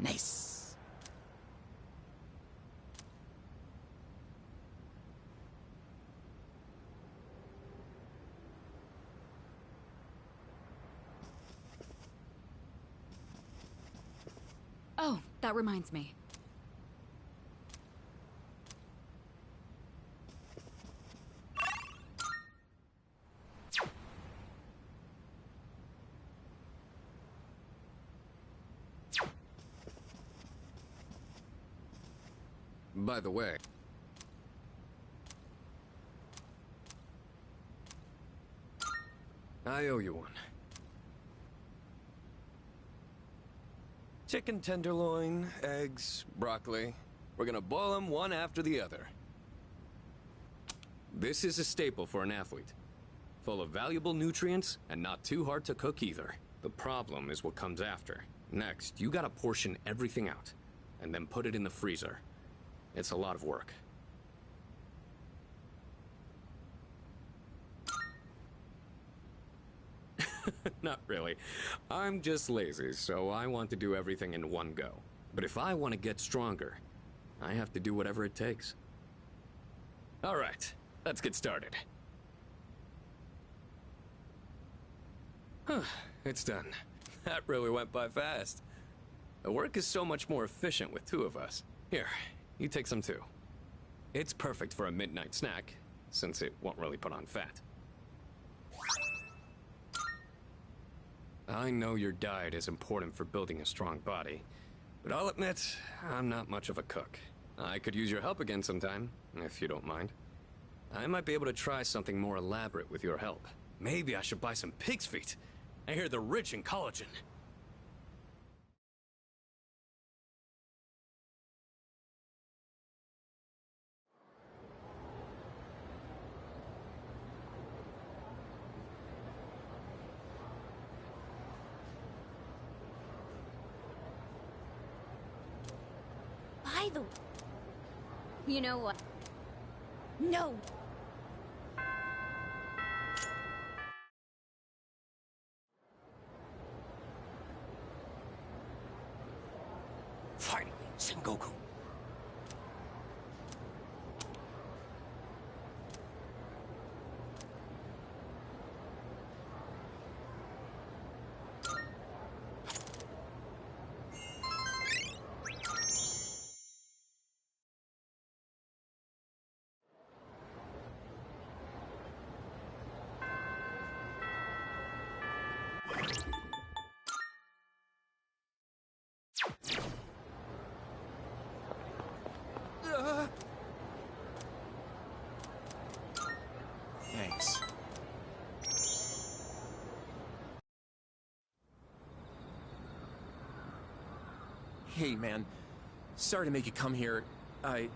Nice. Oh, that reminds me. By the way, I owe you one. Chicken tenderloin, eggs, broccoli. We're gonna boil them one after the other. This is a staple for an athlete. Full of valuable nutrients and not too hard to cook either. The problem is what comes after. Next, you gotta portion everything out and then put it in the freezer. It's a lot of work. Not really. I'm just lazy, so I want to do everything in one go. But if I want to get stronger, I have to do whatever it takes. All right, let's get started. It's done. That really went by fast. The work is so much more efficient with two of us. Here, you take some too. It's perfect for a midnight snack, since it won't really put on fat. I know your diet is important for building a strong body, but I'll admit, I'm not much of a cook. I could use your help again sometime, if you don't mind. I might be able to try something more elaborate with your help. Maybe I should buy some pig's feet. I hear they're rich in collagen. By the... You know what? No! Finally, Sengoku. Thanks. Hey, man. Sorry to make you come here. Damn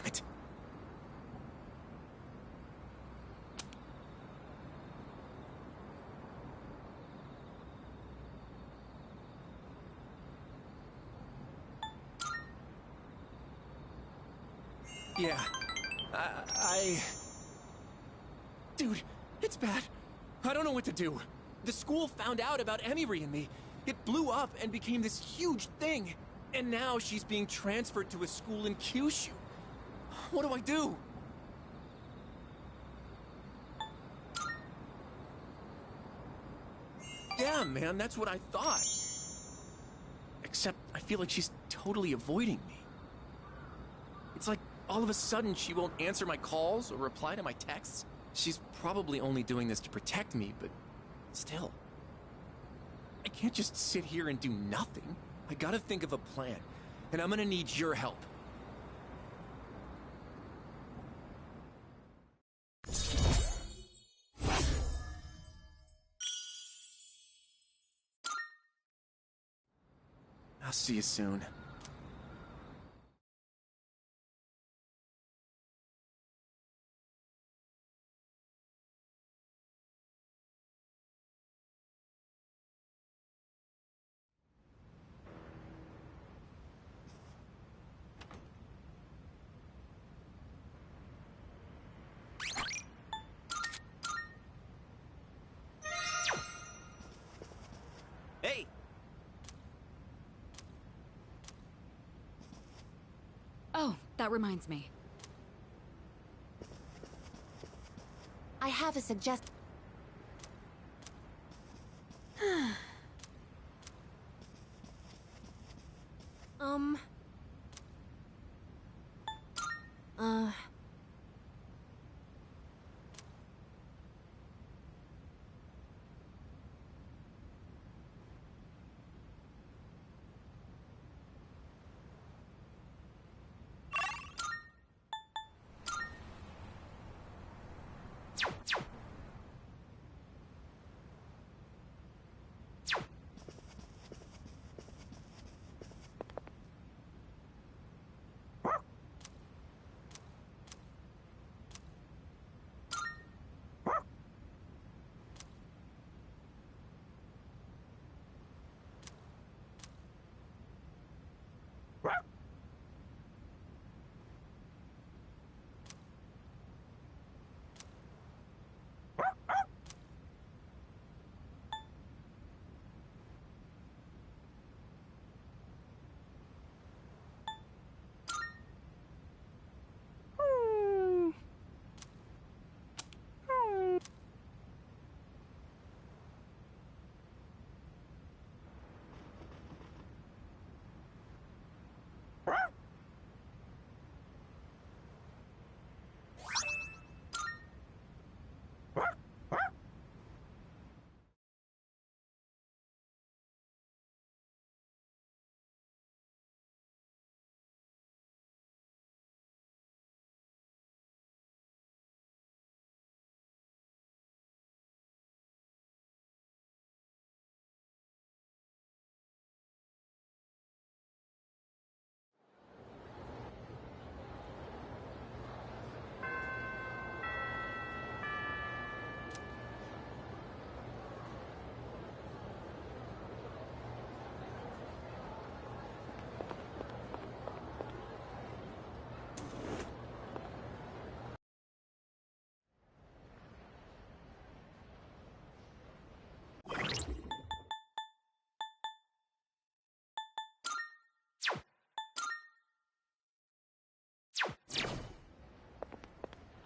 it. Yeah. Dude, it's bad. I don't know what to do. The school found out about Emiri and me. It blew up and became this huge thing. And now she's being transferred to a school in Kyushu. What do I do? Yeah, man, that's what I thought. Except I feel like she's totally avoiding me. It's like all of a sudden she won't answer my calls or reply to my texts. She's probably only doing this to protect me, but still. I can't just sit here and do nothing. I gotta think of a plan, and I'm gonna need your help. I'll see you soon. Hey! That reminds me. I have a suggestion. um... Uh...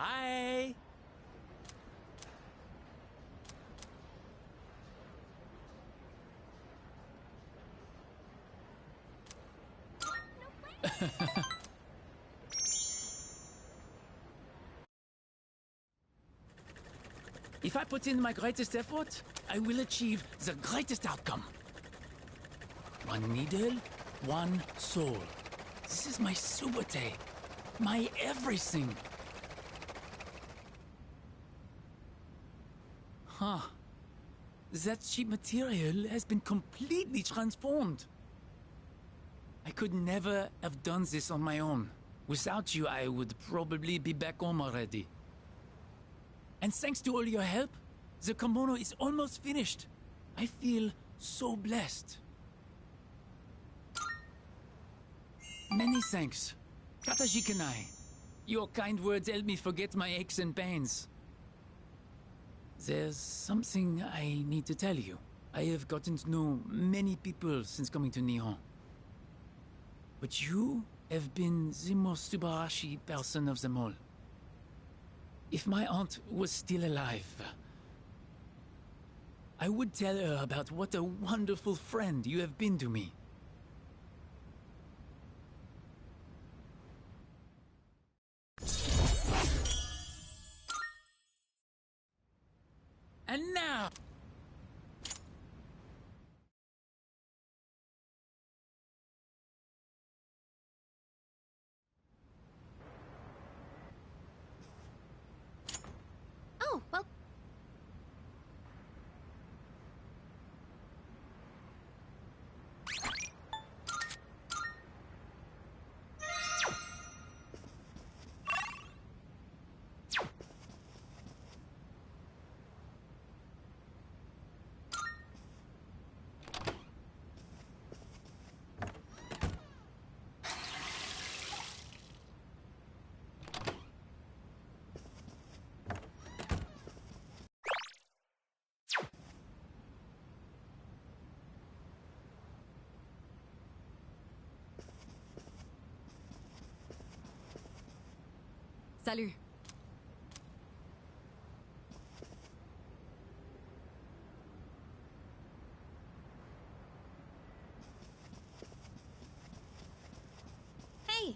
Hi! If I put in my greatest effort, I will achieve the greatest outcome. One needle, one soul. This is my Subate, my everything. Huh. That cheap material has been completely transformed. I could never have done this on my own. Without you, I would probably be back home already. And thanks to all your help, the kimono is almost finished. I feel so blessed. Many thanks. Katajikanai. Your kind words help me forget my aches and pains. There's something I need to tell you. I have gotten to know many people since coming to Nihon. But you have been the most Subarashi person of them all. If my aunt was still alive, I would tell her about what a wonderful friend you have been to me. And now... Oh, well... Salut. Hey.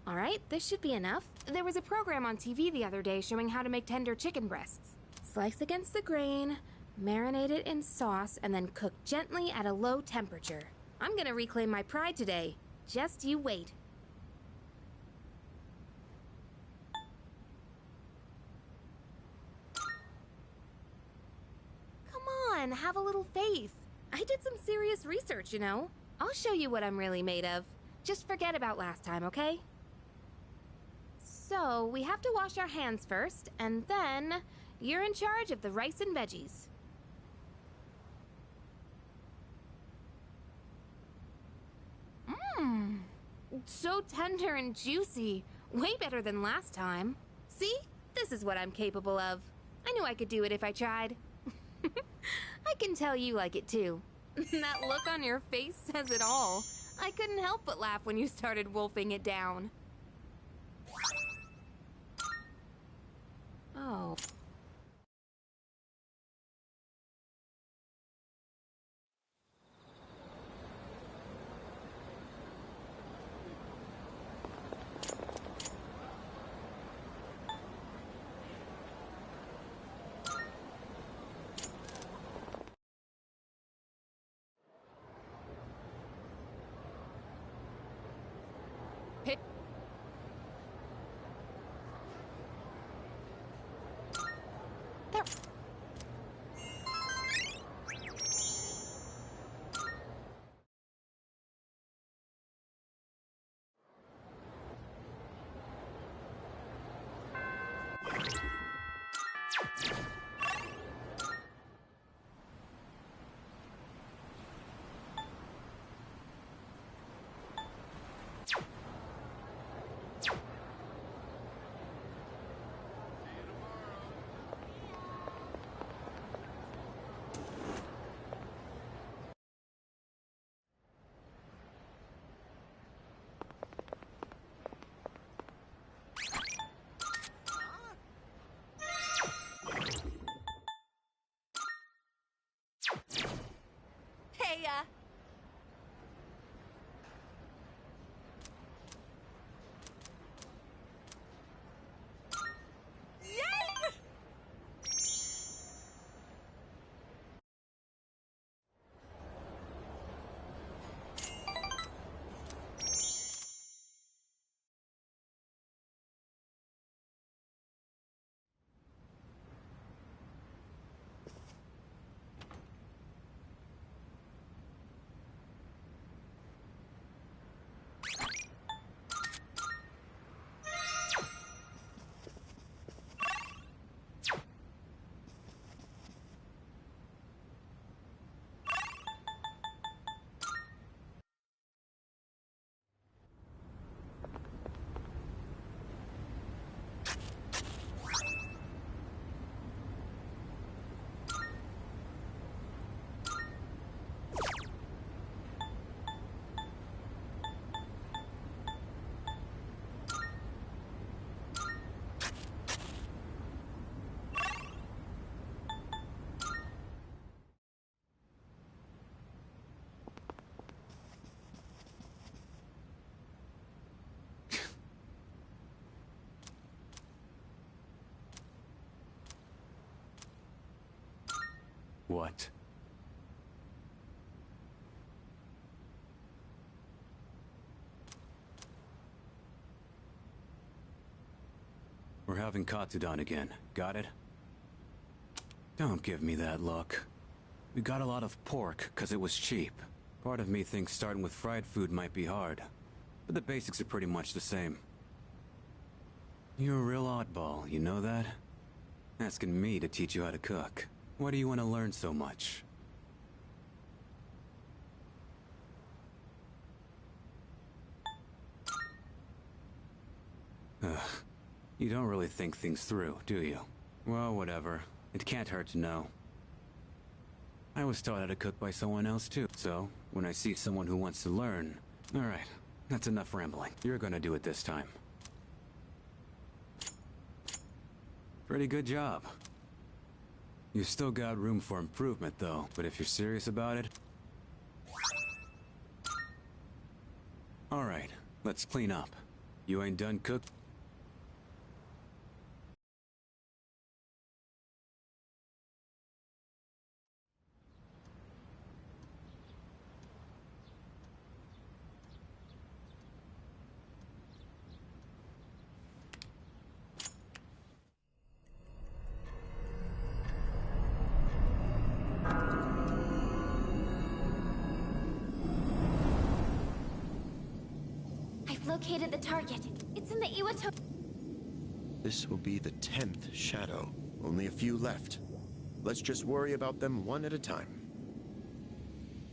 All right, this should be enough. There was a program on TV the other day showing how to make tender chicken breasts. Slice against the grain, marinate it in sauce, and then cook gently at a low temperature. I'm gonna reclaim my pride today. Just you wait. Come on, have a little faith. I did some serious research, you know. I'll show you what I'm really made of. Just forget about last time, okay? So, we have to wash our hands first, and then you're in charge of the rice and veggies. Mmm. So tender and juicy. Way better than last time. See? This is what I'm capable of. I knew I could do it if I tried. I can tell you like it too. That look on your face says it all. I couldn't help but laugh when you started wolfing it down. Oh. There. Hey, Yes! What? We're having Katsudan again. Got it? Don't give me that look. We got a lot of pork because it was cheap. Part of me thinks starting with fried food might be hard, but the basics are pretty much the same. You're a real oddball, you know that? Asking me to teach you how to cook. Why do you want to learn so much? Ugh. You don't really think things through, do you? Well, whatever. It can't hurt to know. I was taught how to cook by someone else too, so when I see someone who wants to learn... Alright, that's enough rambling. You're gonna do it this time. Pretty good job. You've still got room for improvement though, but if you're serious about it... Alright, let's clean up. You ain't done cook. I've located the target. It's in the Iwato... This will be the 10th shadow. Only a few left. Let's just worry about them one at a time.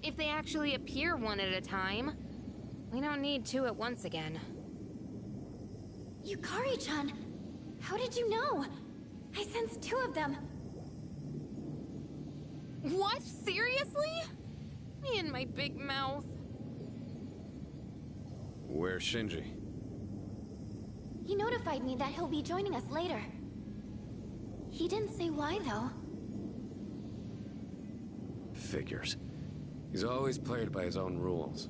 If they actually appear one at a time, we don't need two at once again. Yukari-chan! How did you know? I sensed two of them. What? Seriously? Me and my big mouth. Where's Shinji? He notified me that he'll be joining us later. He didn't say why, though. Figures. He's always played by his own rules.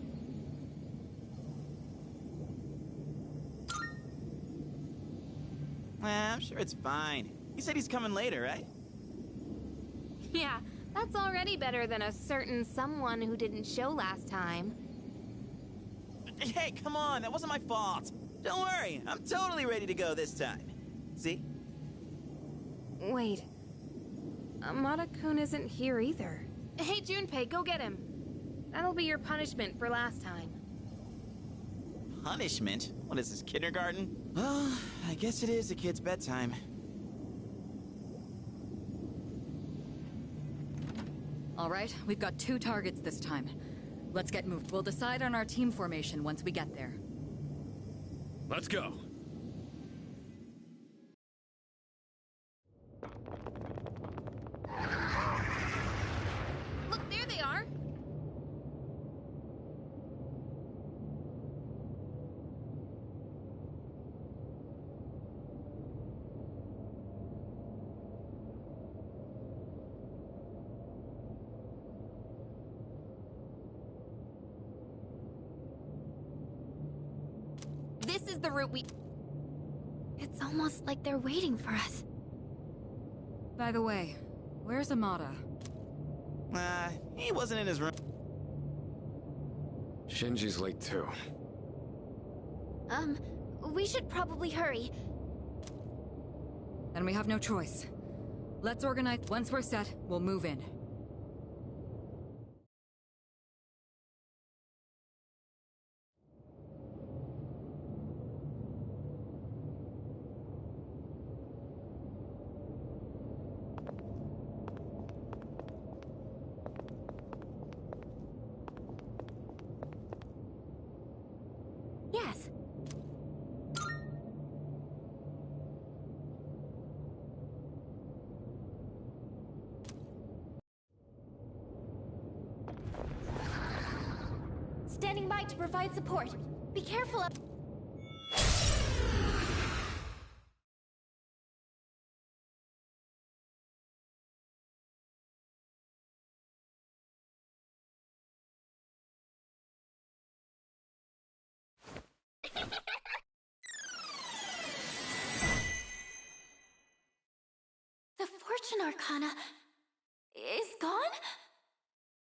I'm sure it's fine. He said he's coming later, right? Yeah, that's already better than a certain someone who didn't show last time. Hey, come on, that wasn't my fault. Don't worry, I'm totally ready to go this time. See? Wait. Amada-kun isn't here either. Hey, Junpei, go get him. That'll be your punishment for last time. Punishment? What is this, kindergarten? Well, I guess it is a kid's bedtime. All right, we've got 2 targets this time. Let's get moved. We'll decide on our team formation once we get there. Let's go. Look, there they are. This is the route we... It's almost like they're waiting for us. By the way, where's Amada? He wasn't in his room. Shinji's late too. We should probably hurry. Then we have no choice. Let's organize. Once we're set, we'll move in. Yes. Standing by to provide support. Be careful of... The Fortune Arcana is gone?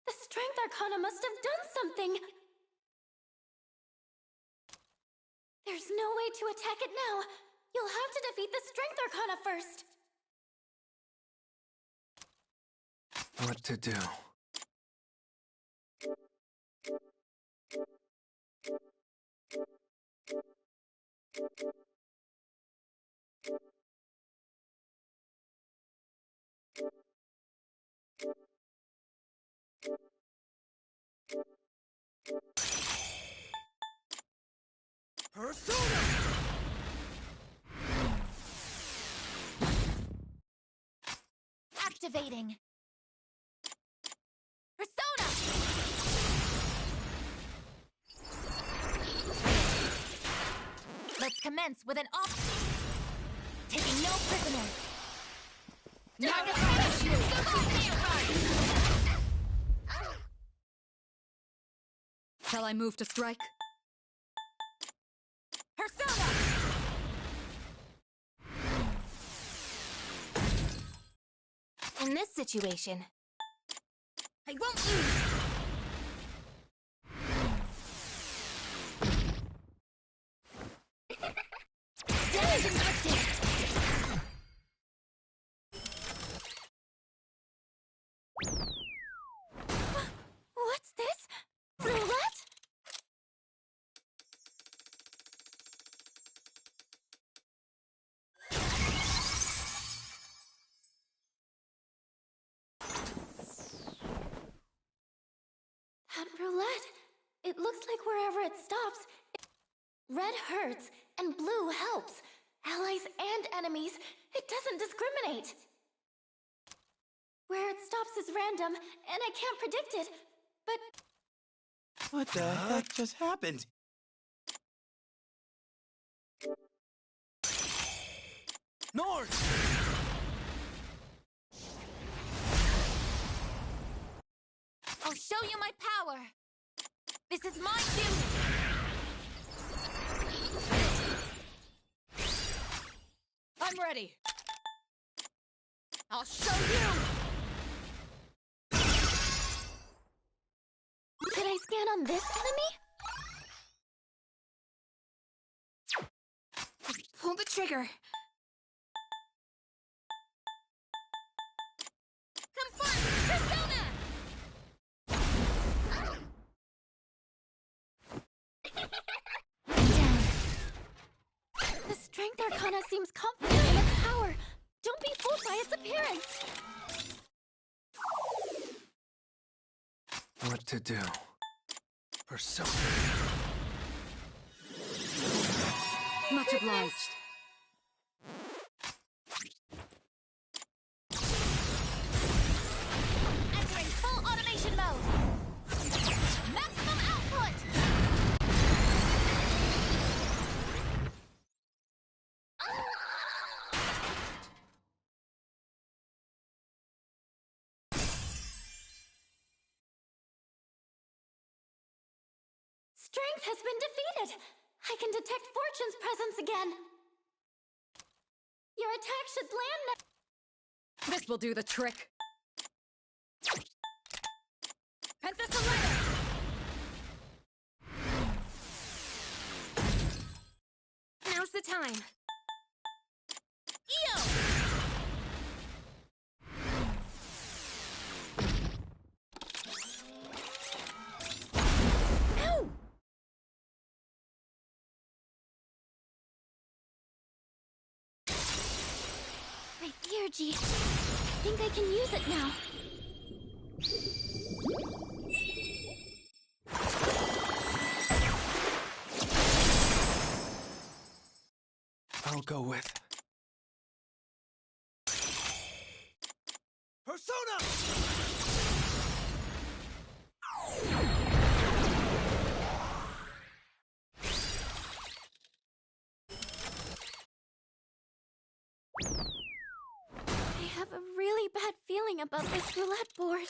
The Strength Arcana must have done something. There's no way to attack it now. You'll have to defeat the Strength Arcana first. What to do? Persona! Activating. Persona! Let's commence with an taking no prisoners. Now to finish you! Shall I move to strike? Persona! In this situation, I won't lose! Damage inflicted! What's this? Roulette? That roulette. It looks like wherever it stops, red hurts and blue helps. Allies and enemies, it doesn't discriminate. Where it stops is random, and I can't predict it, but... What the heck just happened? North! I'll show you my power! This is my duty! I'm ready. I'll show you! Did I scan on this enemy? Just pull the trigger. Confirm! Persona! Down. The Strength Arcana seems confident in its power. Don't be fooled by its appearance. What to do? Persona. Much obliged. Entering full automation mode. Maximum output. Strength has been defeated. I can detect Fortune's presence again. Your attack should land now. This will do the trick. Penthesiletta! Now's the time. Eo! Ow! My Theurgy. I think I can use it now. I'll go with Persona! I have a really bad feeling about this roulette board.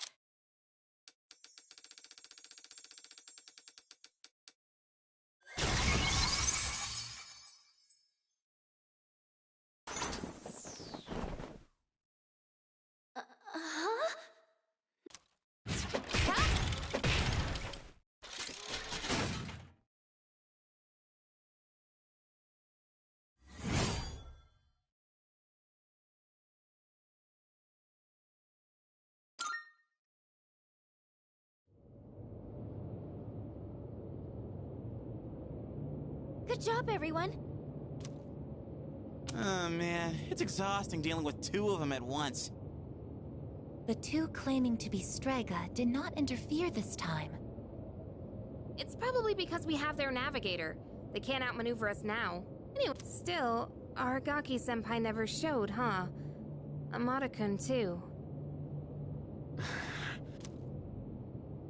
Huh? Good job, everyone. Oh man, it's exhausting dealing with two of them at once. The two claiming to be Strega did not interfere this time. It's probably because we have their navigator. They can't outmaneuver us now. Anyway, still, Aragaki-senpai never showed, huh? Amada-kun, too.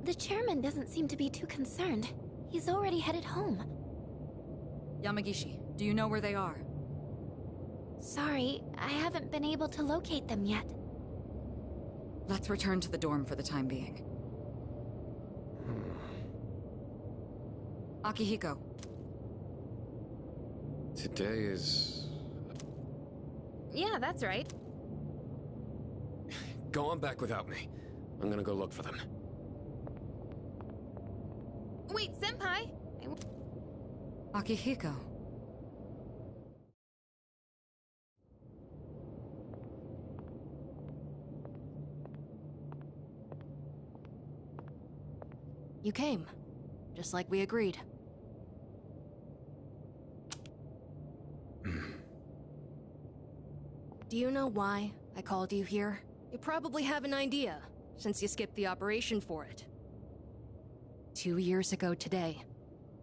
The chairman doesn't seem to be too concerned. He's already headed home. Yamagishi, do you know where they are? Sorry, I haven't been able to locate them yet. Let's return to the dorm for the time being. Akihiko. Today is... Yeah, that's right. Go on back without me. I'm gonna go look for them. Wait, Senpai! Akihiko. You came, just like we agreed. Do you know why I called you here? You probably have an idea, since you skipped the operation for it. 2 years ago today,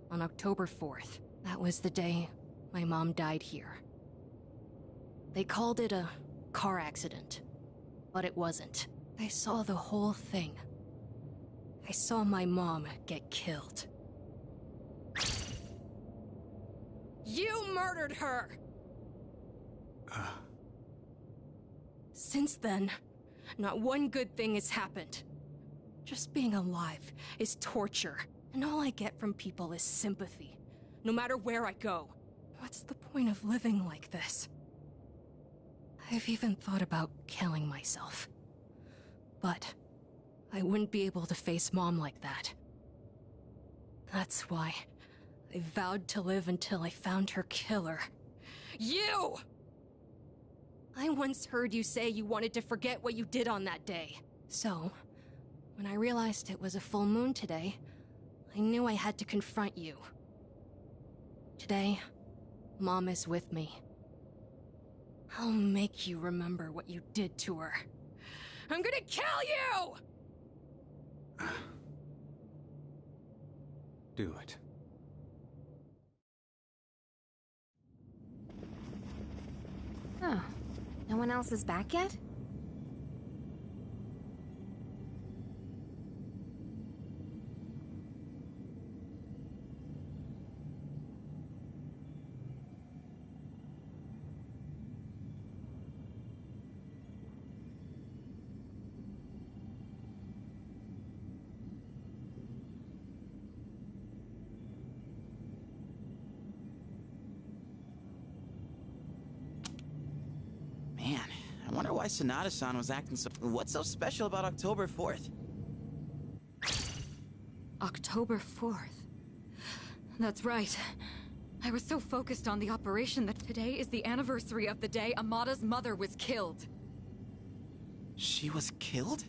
on October 4th, that was the day my mom died here. They called it a car accident, but it wasn't. I saw the whole thing. I saw my mom get killed. You murdered her! Since then, not one good thing has happened. Just being alive is torture, and all I get from people is sympathy, no matter where I go. What's the point of living like this? I've even thought about killing myself. But I wouldn't be able to face Mom like that. That's why I vowed to live until I found her killer. You! I once heard you say you wanted to forget what you did on that day. So, when I realized it was a full moon today, I knew I had to confront you. Today, Mom is with me. I'll make you remember what you did to her. I'm gonna kill you! Do it. Oh, no one else is back yet? Man, I wonder why Sonata-san was acting so... What's so special about October 4th? October 4th. That's right. I was so focused on the operation that today is the anniversary of the day Amada's mother was killed. She was killed?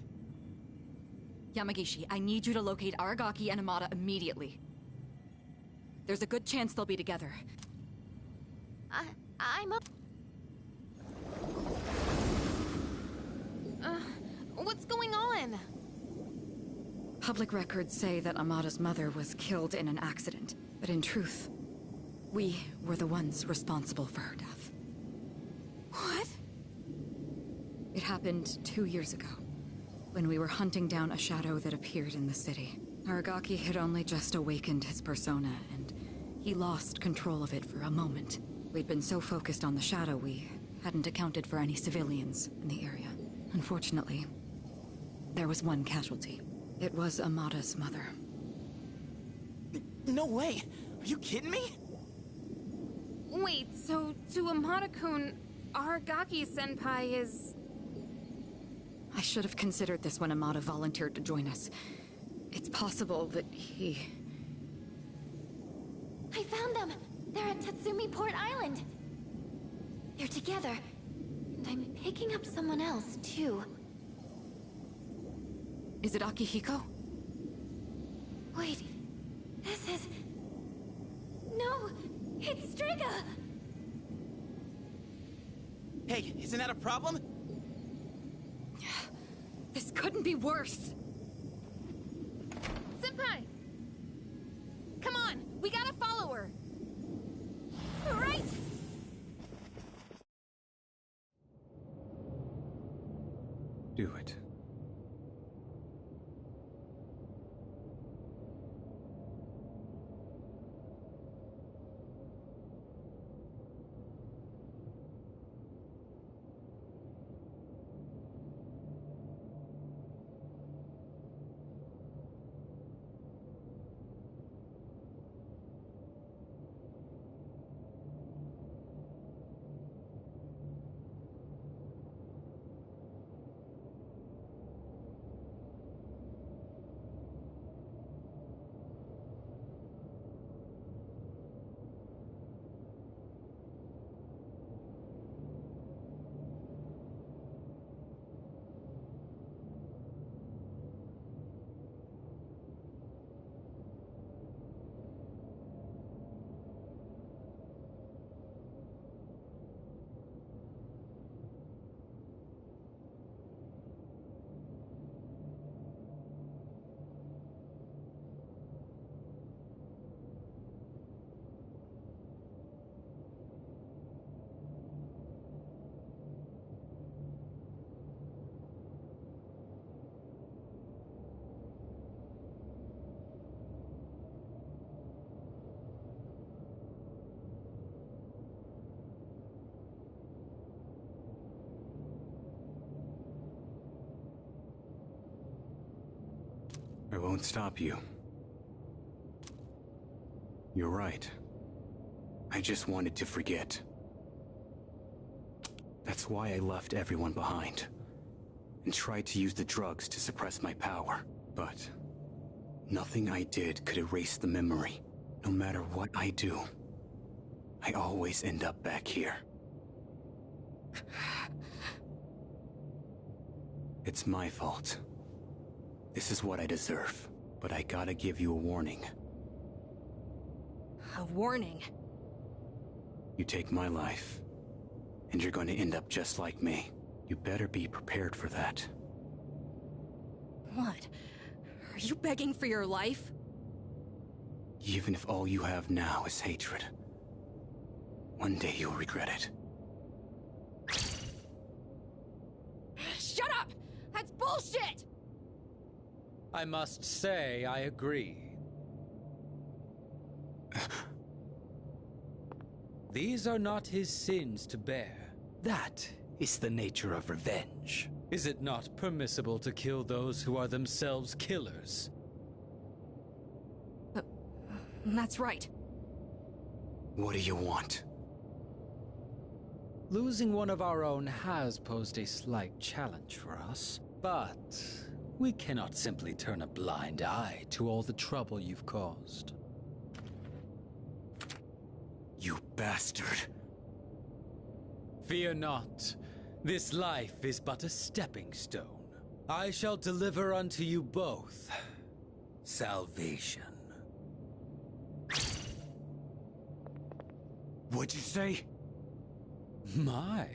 Yamagishi, I need you to locate Aragaki and Amada immediately. There's a good chance they'll be together. I'm up. What's going on? Public records say that Amada's mother was killed in an accident, but in truth, we were the ones responsible for her death. What? It happened 2 years ago, when we were hunting down a shadow that appeared in the city. Aragaki had only just awakened his persona, and he lost control of it for a moment. We'd been so focused on the shadow, we hadn't accounted for any civilians in the area. Unfortunately, there was one casualty. It was Amada's mother. No way! Are you kidding me? Wait, so to Amada-kun, Aragaki-senpai is... I should have considered this when Amada volunteered to join us. It's possible that he... I found them! They're at Tatsumi Port Island! They're together. And I'm picking up someone else, too. Is it Akihiko? Wait, this is... No, it's Strega! Hey, isn't that a problem? This couldn't be worse! Senpai! Come on, we gotta follow her! Right! Do it. I won't stop you. You're right. I just wanted to forget. That's why I left everyone behind, and tried to use the drugs to suppress my power. But nothing I did could erase the memory. No matter what I do, I always end up back here. It's my fault. This is what I deserve, but I gotta give you a warning. A warning? You take my life, and you're going to end up just like me. You better be prepared for that. What? Are you begging for your life? Even if all you have now is hatred, one day you'll regret it. Shut up! That's bullshit! I must say I agree. These are not his sins to bear. That is the nature of revenge. Is it not permissible to kill those who are themselves killers? That's right. What do you want? Losing one of our own has posed a slight challenge for us, but we cannot simply turn a blind eye to all the trouble you've caused. You bastard. Fear not. This life is but a stepping stone. I shall deliver unto you both salvation. What'd you say? My,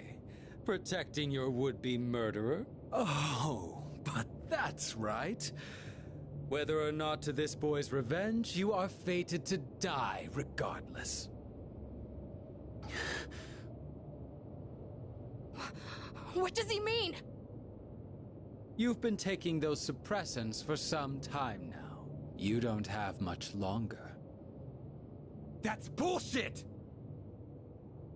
protecting your would-be murderer? Oh, but that's right. Whether or not to this boy's revenge, you are fated to die regardless. What does he mean? You've been taking those suppressants for some time now. You don't have much longer. That's bullshit!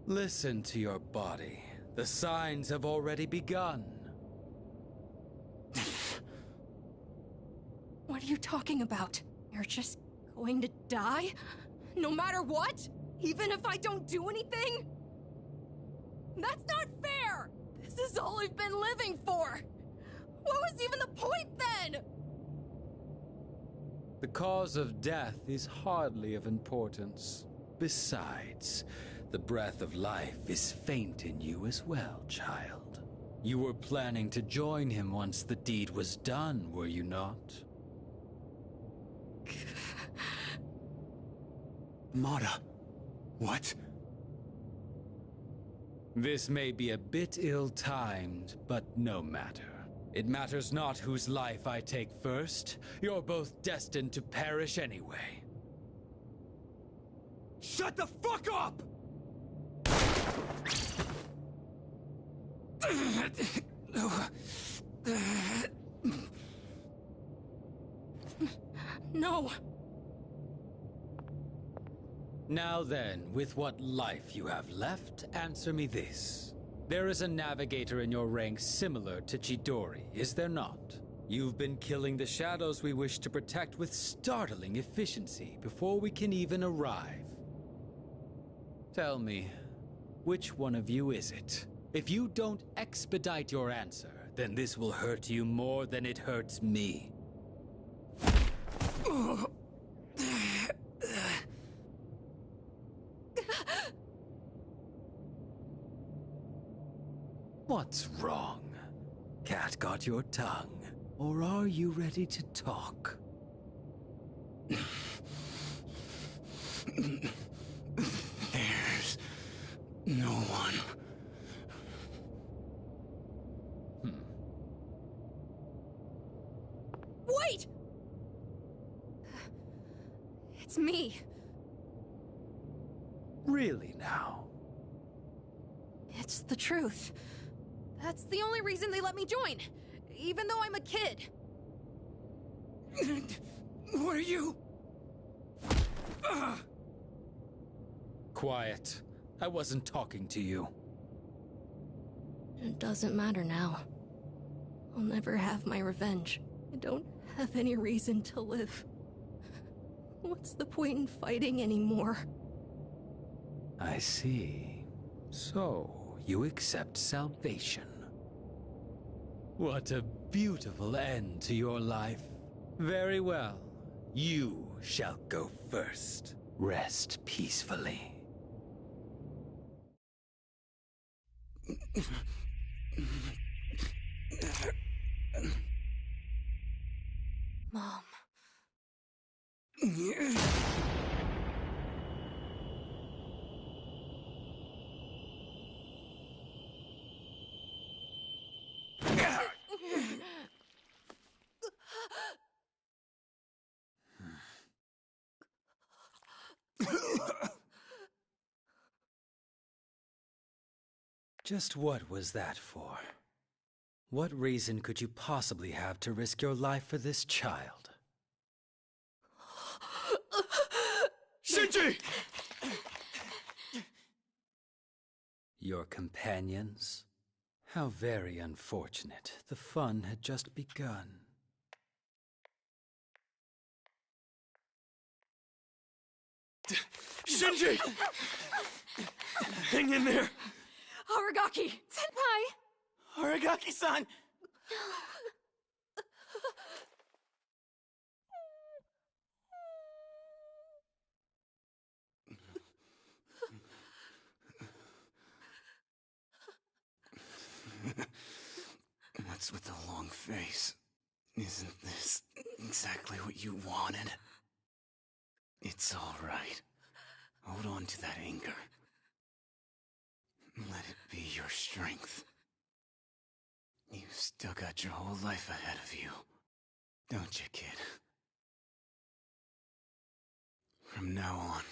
Listen to your body. The signs have already begun. What are you talking about? You're just going to die? No matter what? Even if I don't do anything? That's not fair! This is all I've been living for! What was even the point then? The cause of death is hardly of importance. Besides, the breath of life is faint in you as well, child. You were planning to join him once the deed was done, were you not? Mata, what? This may be a bit ill-timed, but no matter. It matters not whose life I take first. You're both destined to perish anyway. Shut the fuck up! No. Now then, with what life you have left, answer me this. There is a navigator in your ranks similar to Chidori, is there not? You've been killing the shadows we wish to protect with startling efficiency before we can even arrive. Tell me, which one of you is it? If you don't expedite your answer, then this will hurt you more than it hurts me. What's wrong? Cat got your tongue? Or are you ready to talk? There's no one. Wait! It's me. Really now? It's the truth. That's the only reason they let me join, even though I'm a kid. What are you? Quiet. I wasn't talking to you. It doesn't matter now. I'll never have my revenge. It don't have any reason to live. What's the point in fighting anymore? I see. So, you accept salvation. What a beautiful end to your life. Very well. You shall go first. Rest peacefully. Mom. Just what was that for? What reason could you possibly have to risk your life for this child? Shinji! Your companions? How very unfortunate. The fun had just begun. Shinji! Hang in there! Aragaki! Senpai! Aragaki-san! What's with the long face? Isn't this exactly what you wanted? It's all right. Hold on to that anger. Let it be your strength. You've still got your whole life ahead of you, don't you, kid? From now on,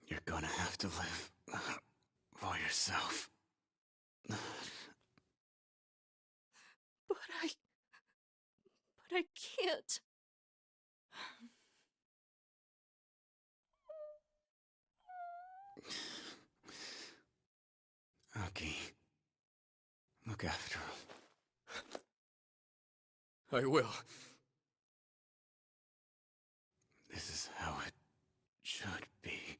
you're gonna have to live for yourself. But I can't. Aki, look after him. I will. This is how it should be.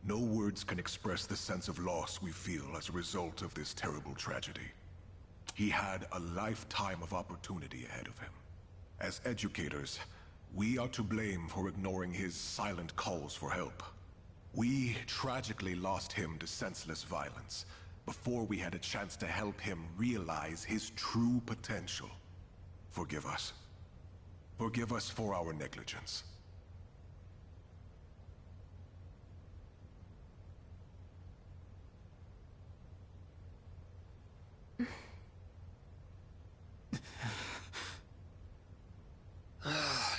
No words can express the sense of loss we feel as a result of this terrible tragedy. He had a lifetime of opportunity ahead of him. As educators, we are to blame for ignoring his silent calls for help. We tragically lost him to senseless violence before we had a chance to help him realize his true potential. Forgive us. Forgive us for our negligence.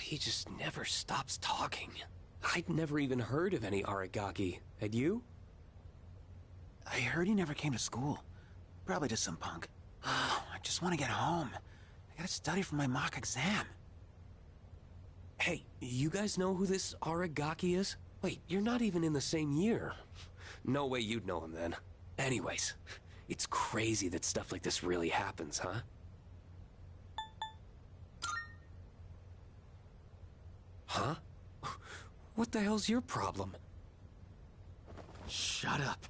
He just never stops talking. I'd never even heard of any Aragaki. Had you? I heard he never came to school. Probably just some punk. I just want to get home. I gotta study for my mock exam. Hey, you guys know who this Aragaki is? Wait, you're not even in the same year. No way you'd know him then. Anyways, it's crazy that stuff like this really happens, huh? Huh? What the hell's your problem? Shut up.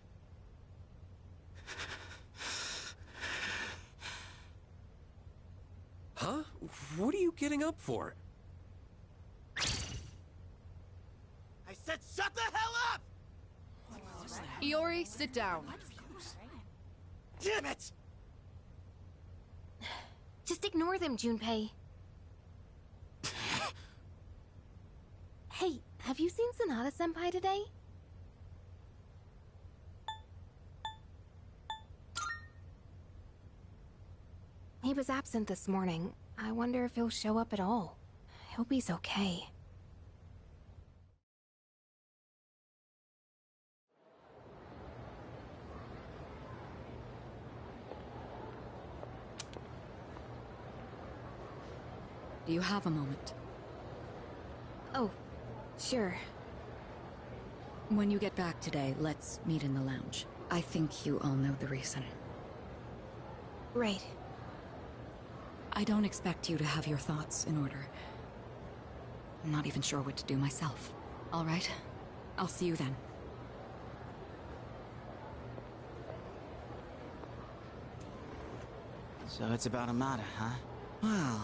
Huh? What are you getting up for? I said shut the hell up! Iori, sit down. Damn it! Just ignore them, Junpei. Hey, have you seen Sanada-senpai today? He was absent this morning. I wonder if he'll show up at all. I hope he's okay. Do you have a moment? Oh, sure. When you get back today, let's meet in the lounge. I think you all know the reason. Right. I don't expect you to have your thoughts in order. I'm not even sure what to do myself. All right? I'll see you then. So it's about Amada, huh? Well,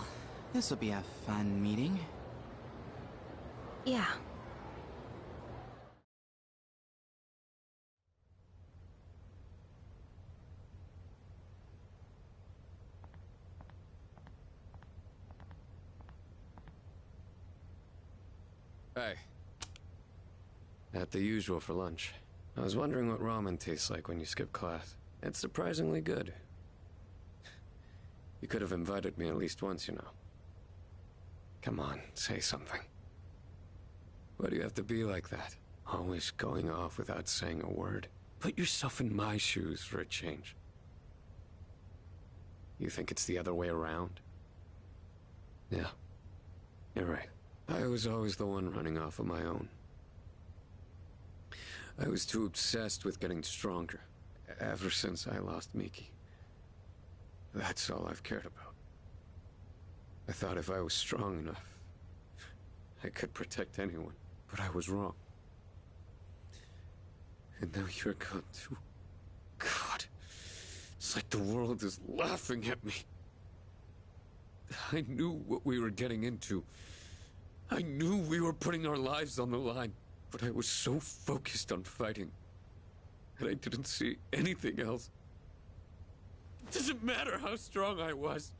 this'll be a fun meeting. Yeah. Hey. At the usual for lunch. I was wondering what ramen tastes like when you skip class. It's surprisingly good. You could have invited me at least once, you know. Come on, say something. Why do you have to be like that? Always going off without saying a word. Put yourself in my shoes for a change. You think it's the other way around? Yeah, you're right. I was always the one running off on my own. I was too obsessed with getting stronger, ever since I lost Miki. That's all I've cared about. I thought if I was strong enough, I could protect anyone, but I was wrong. And now you're gone too. God, it's like the world is laughing at me. I knew what we were getting into. I knew we were putting our lives on the line, but I was so focused on fighting that I didn't see anything else. It doesn't matter how strong I was.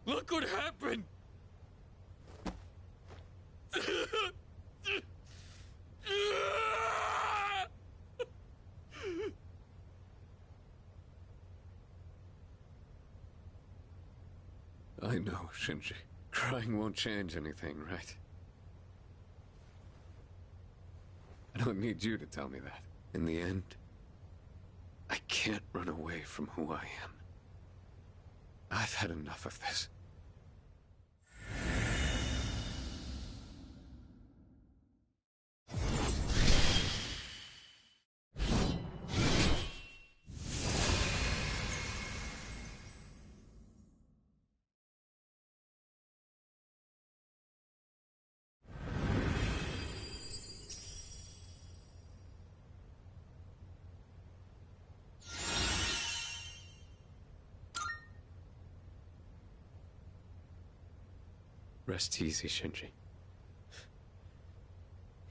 Look what happened! I know, Shinji. Crying won't change anything, right? I don't need you to tell me that. In the end, I can't run away from who I am. I've had enough of this. Rest easy, Shinji.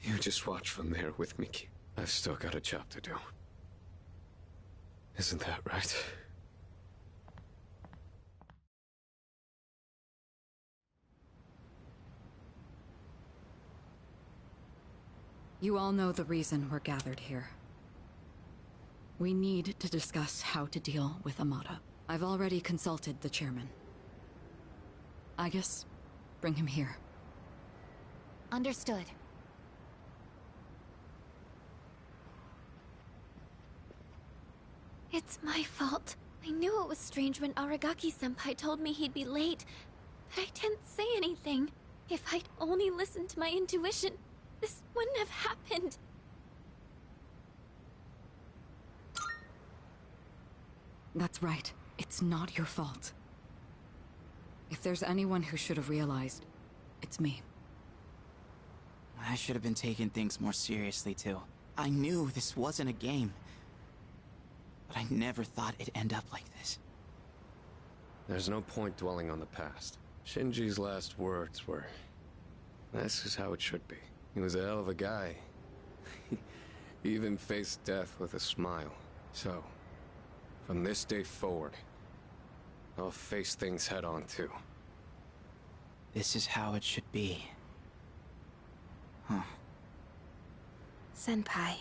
You just watch from there with Miki. I've still got a job to do. Isn't that right? You all know the reason we're gathered here. We need to discuss how to deal with Amada. I've already consulted the chairman. I guess bring him here. Understood. It's my fault. I knew it was strange when Aragaki-senpai told me he'd be late, but I didn't say anything. If I'd only listened to my intuition, this wouldn't have happened. That's right. It's not your fault. If there's anyone who should have realized, it's me. I should have been taking things more seriously, too. I knew this wasn't a game. But I never thought it'd end up like this. There's no point dwelling on the past. Shinji's last words were, "This is how it should be." He was a hell of a guy. He even faced death with a smile. So, from this day forward, I'll face things head on too. This is how it should be. Huh. Senpai.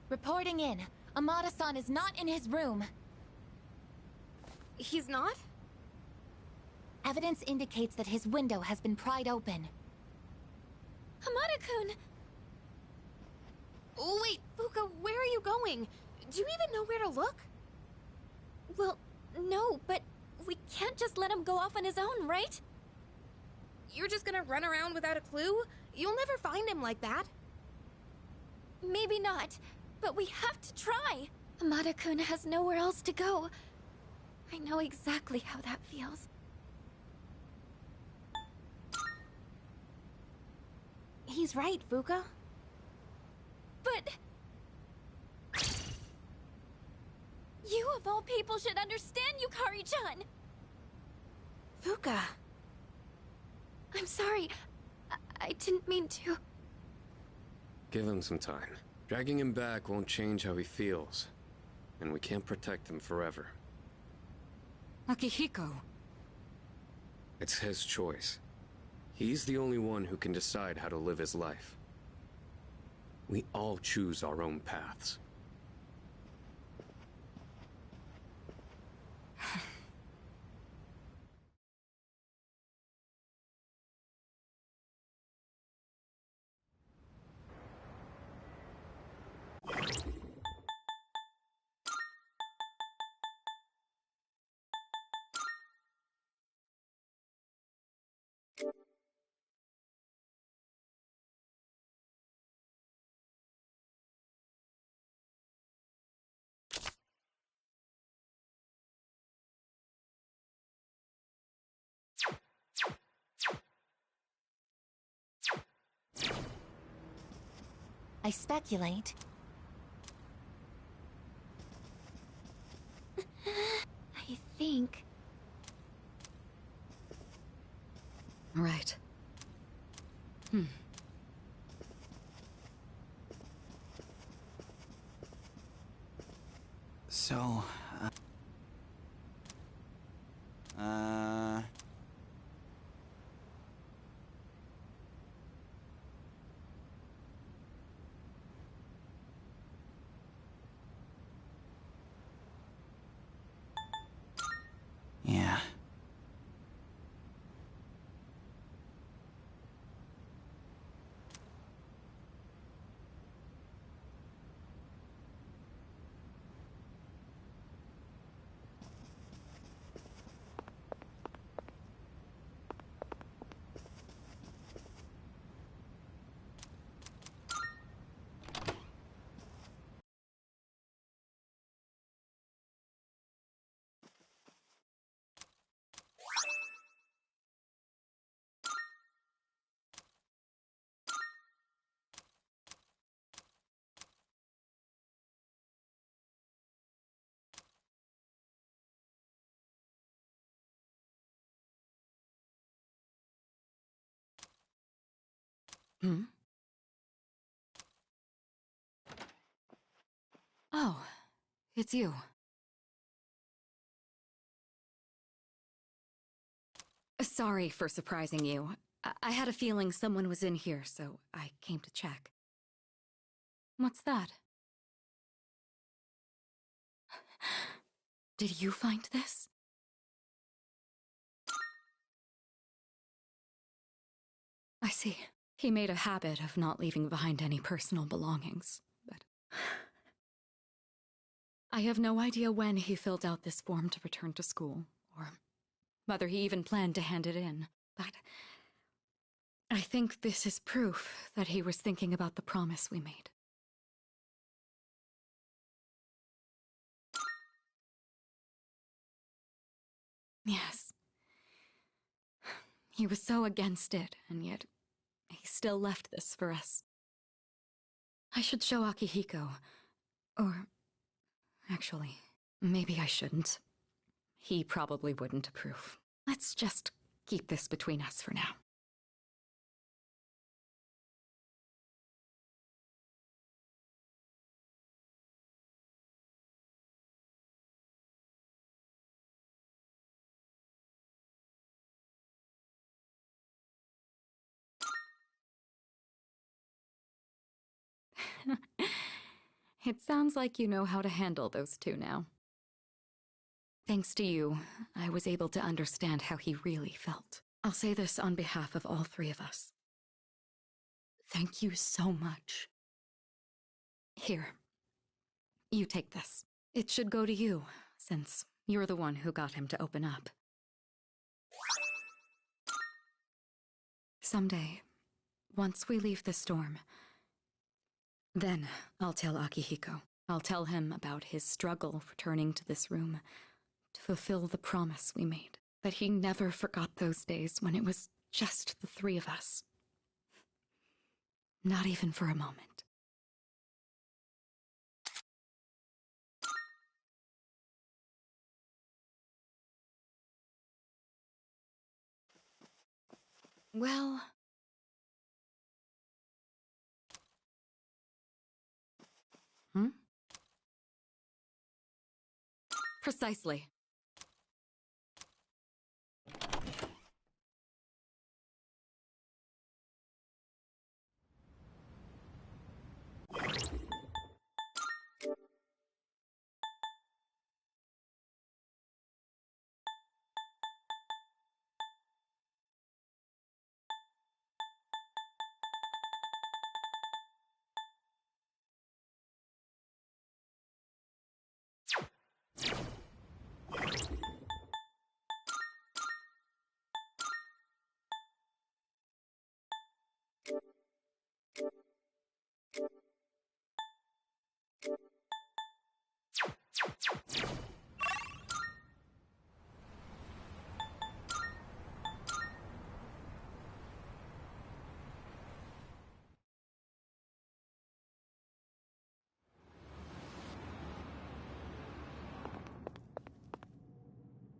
Reporting in. Amada-san is not in his room. He's not? Evidence indicates that his window has been pried open. Amada-kun! Oh, wait, Fuka, where are you going? Do you even know where to look? Well, no, but we can't just let him go off on his own, right? You're just gonna run around without a clue? You'll never find him like that. Maybe not, but we have to try. Amada-kun has nowhere else to go. I know exactly how that feels. He's right, Fuka. But... you of all people should understand, Yukari-chan! Fuka. I'm sorry. I didn't mean to. Give him some time. Dragging him back won't change how he feels. And we can't protect him forever. Akihiko. It's his choice. He's the only one who can decide how to live his life. We all choose our own paths. I speculate. I think... Right. So, yeah. Oh, it's you. Sorry for surprising you. I had a feeling someone was in here, so I came to check. What's that? Did you find this? I see. He made a habit of not leaving behind any personal belongings, but... I have no idea when he filled out this form to return to school, or whether he even planned to hand it in. But I think this is proof that he was thinking about the promise we made. Yes. He was so against it, and yet he still left this for us. I should show Akihiko. Or... actually, maybe I shouldn't. He probably wouldn't approve. Let's just keep this between us for now. It sounds like you know how to handle those two now. Thanks to you, I was able to understand how he really felt. I'll say this on behalf of all three of us. Thank you so much. Here, you take this. It should go to you, since you're the one who got him to open up. Someday, once we leave the storm, then I'll tell Akihiko. I'll tell him about his struggle returning to this room to fulfill the promise we made. That he never forgot those days when it was just the three of us. Not even for a moment. Well... Precisely.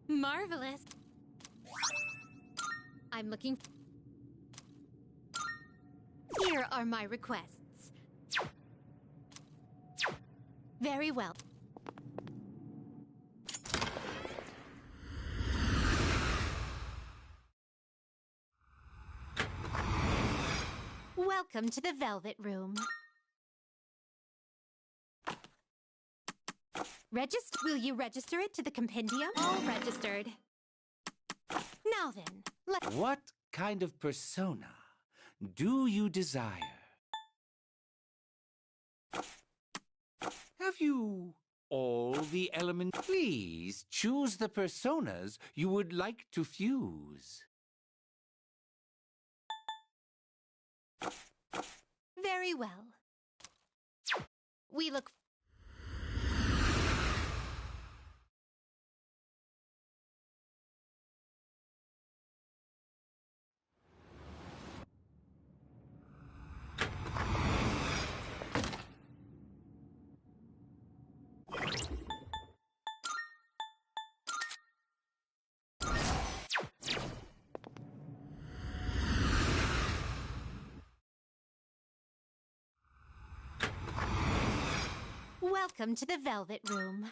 Marvelous. I'm looking... Here are my requests. Very well. Welcome to the Velvet Room. Will you register it to the compendium? All registered. Now then, What kind of persona do you desire? Have you all the elements? Please choose the personas you would like to fuse. Very well. We look... Welcome to the Velvet Room.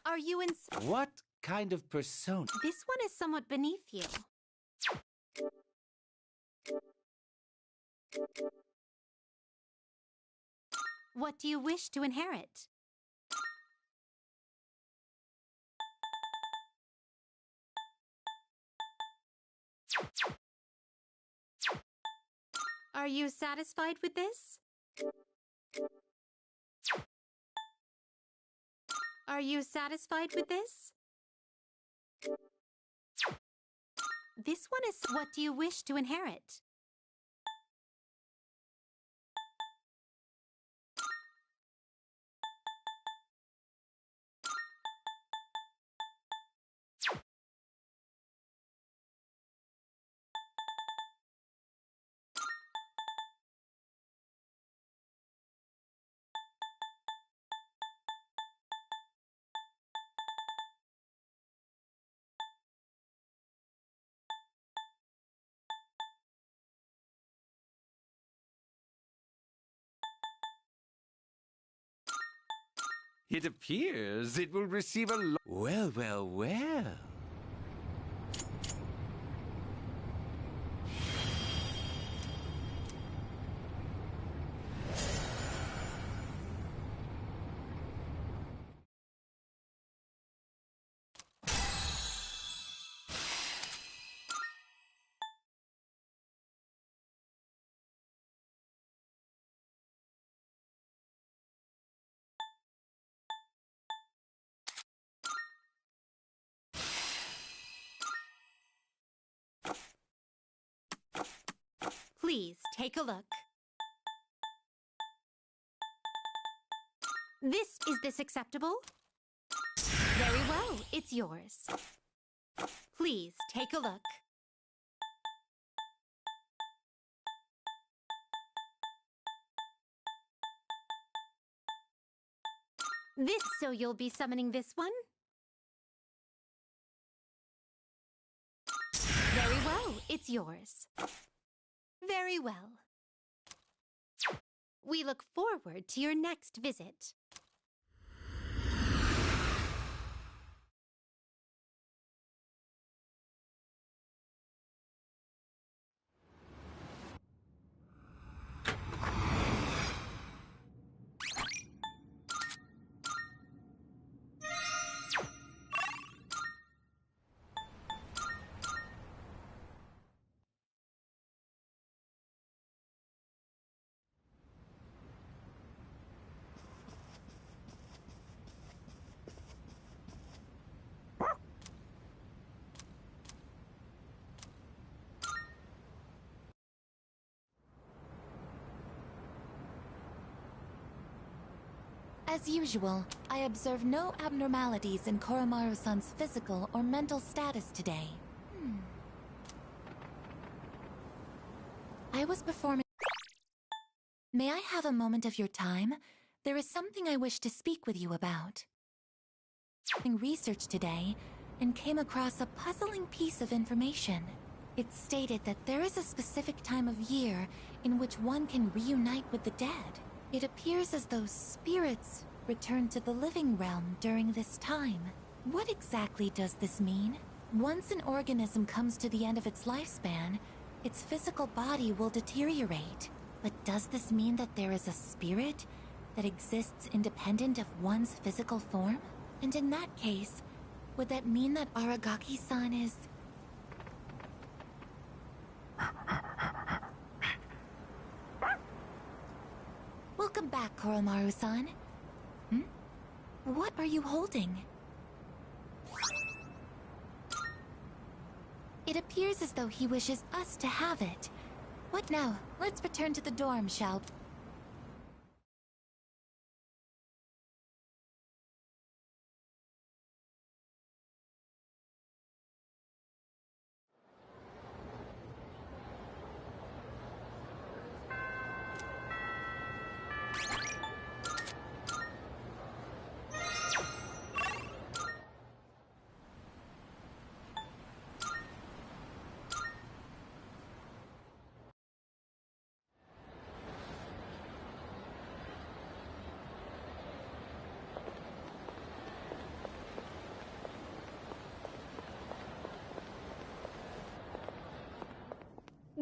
Are you in... What kind of persona? This one is somewhat beneath you. What do you wish to inherit? Are you satisfied with this? Are you satisfied with this? This one is what do you wish to inherit? It appears it will receive a well, well, well. Please take a look. Is this acceptable? Very well, it's yours. Please take a look. So you'll be summoning this one? Very well, it's yours. Very well. We look forward to your next visit. As usual, I observe no abnormalities in Koromaru-san's physical or mental status today. I was performing... May I have a moment of your time? There is something I wish to speak with you about. Doing research today, and came across a puzzling piece of information. It stated that there is a specific time of year in which one can reunite with the dead. It appears as though spirits return to the living realm during this time. What exactly does this mean? Once an organism comes to the end of its lifespan, its physical body will deteriorate. But does this mean that there is a spirit that exists independent of one's physical form? And in that case, would that mean that Aragaki-san is... Welcome back, Koromaru-san. What are you holding? It appears as though he wishes us to have it. What now? Let's return to the dorm, shall we?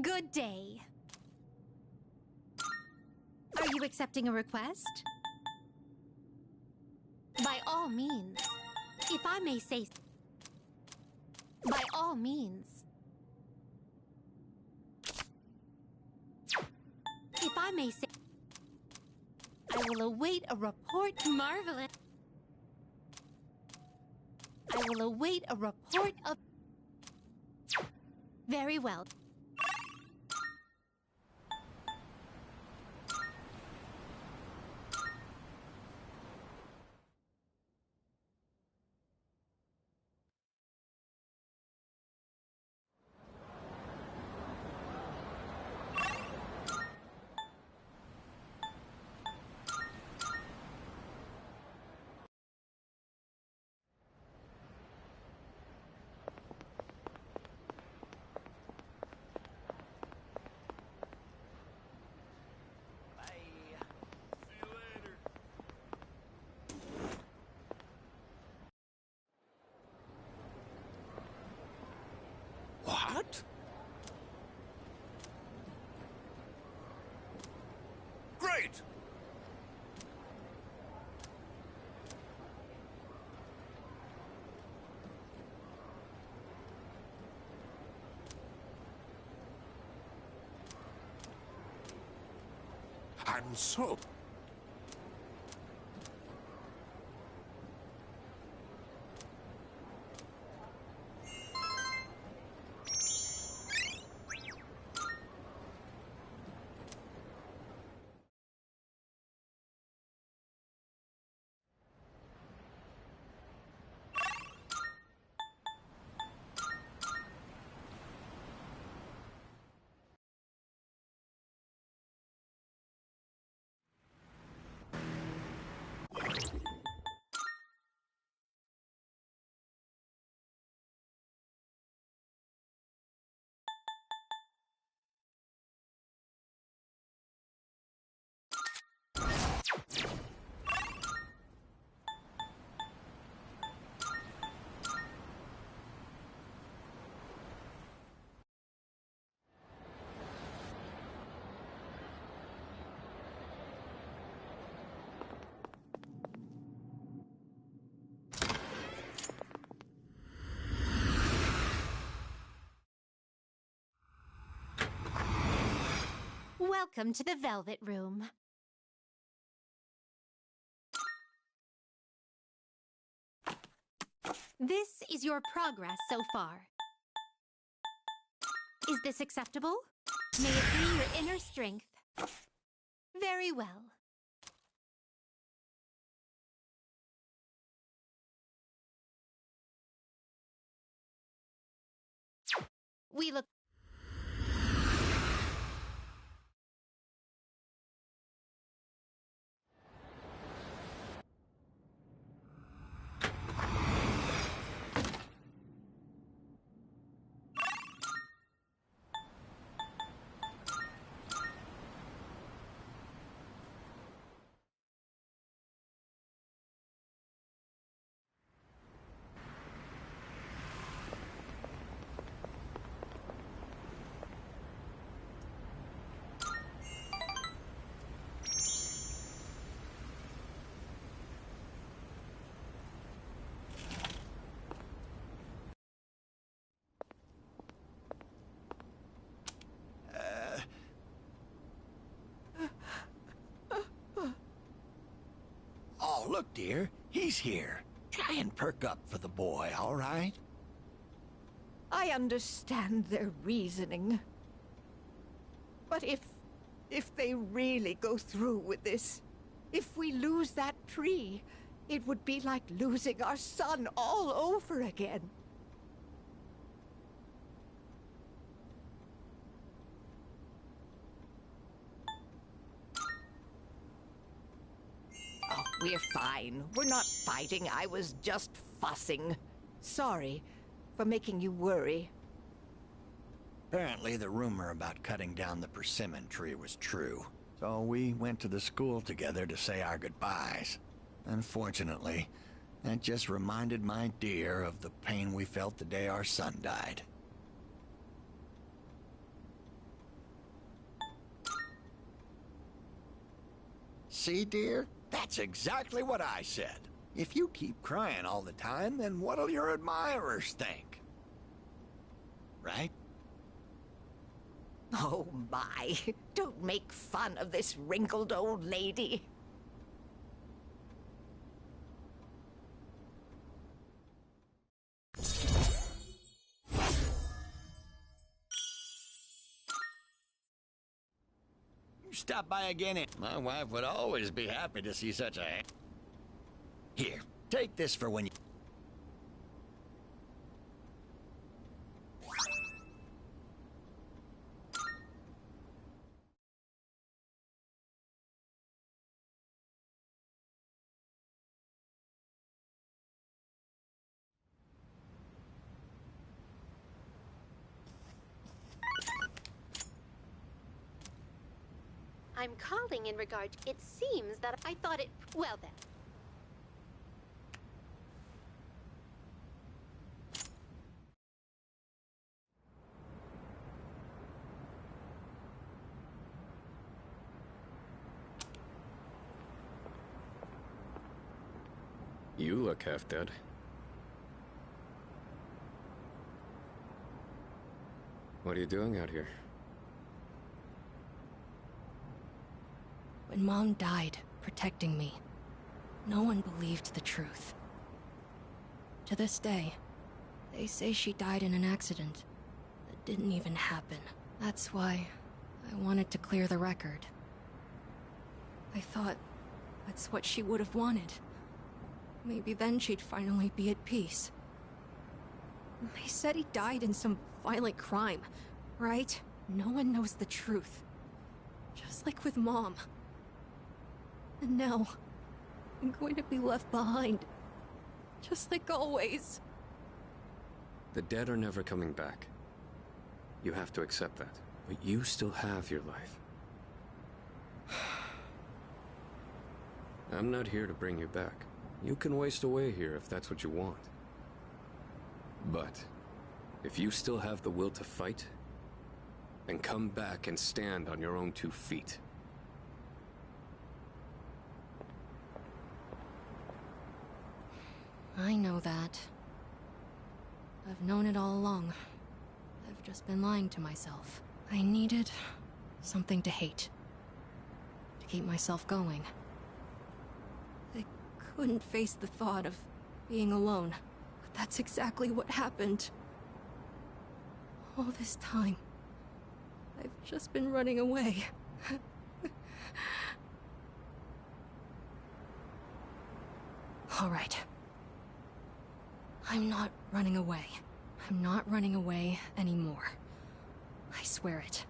Good day. Are you accepting a request? By all means. If I may say... By all means. If I may say... I will await a report. Marvelous. will await a report of... Very well. What? Great! And so... Welcome to the Velvet Room. This is your progress so far. Is this acceptable? May it be your inner strength. Very well. We look... Oh, look, dear. He's here. Try and perk up for the boy, all right? I understand their reasoning. But if they really go through with this, if we lose that tree, it would be like losing our son all over again. Oh, we're fine. We're not fighting. I was just fussing. Sorry for making you worry. Apparently the rumor about cutting down the persimmon tree was true. So we went to the school together to say our goodbyes. Unfortunately, that just reminded my dear of the pain we felt the day our son died. See, dear? That's exactly what I said. If you keep crying all the time, then what'll your admirers think? Right? Oh my, don't make fun of this wrinkled old lady. Stop by again. My wife would always be happy to see such a... Here, take this for when you... I'm calling in regard. It seems that I thought it. Well then. You look half dead. What are you doing out here? When Mom died, protecting me, no one believed the truth. To this day, they say she died in an accident that didn't even happen. That's why I wanted to clear the record. I thought that's what she would have wanted. Maybe then she'd finally be at peace. They said he died in some violent crime, right? No one knows the truth. Just like with Mom. And now, I'm going to be left behind. Just like always. The dead are never coming back. You have to accept that. But you still have your life. I'm not here to bring you back. You can waste away here if that's what you want. But, if you still have the will to fight, then come back and stand on your own 2 feet. I know that. I've known it all along. I've just been lying to myself. I needed something to hate. To keep myself going. I couldn't face the thought of being alone. But that's exactly what happened. All this time, I've just been running away. All right. I'm not running away. I'm not running away anymore. I swear it.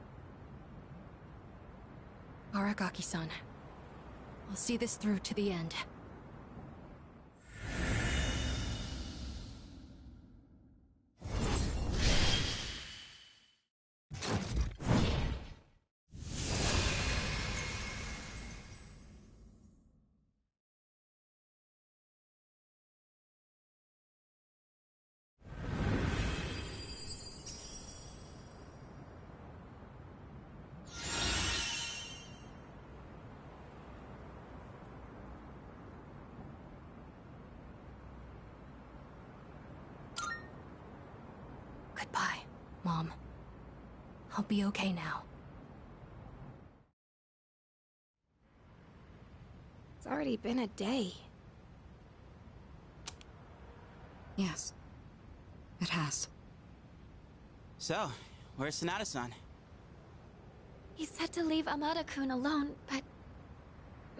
Aragaki-san, I'll see this through to the end. Goodbye, Mom. I'll be okay now. It's already been a day. Yes. It has. So, where's Sonata-san? He said to leave Amada-kun alone, but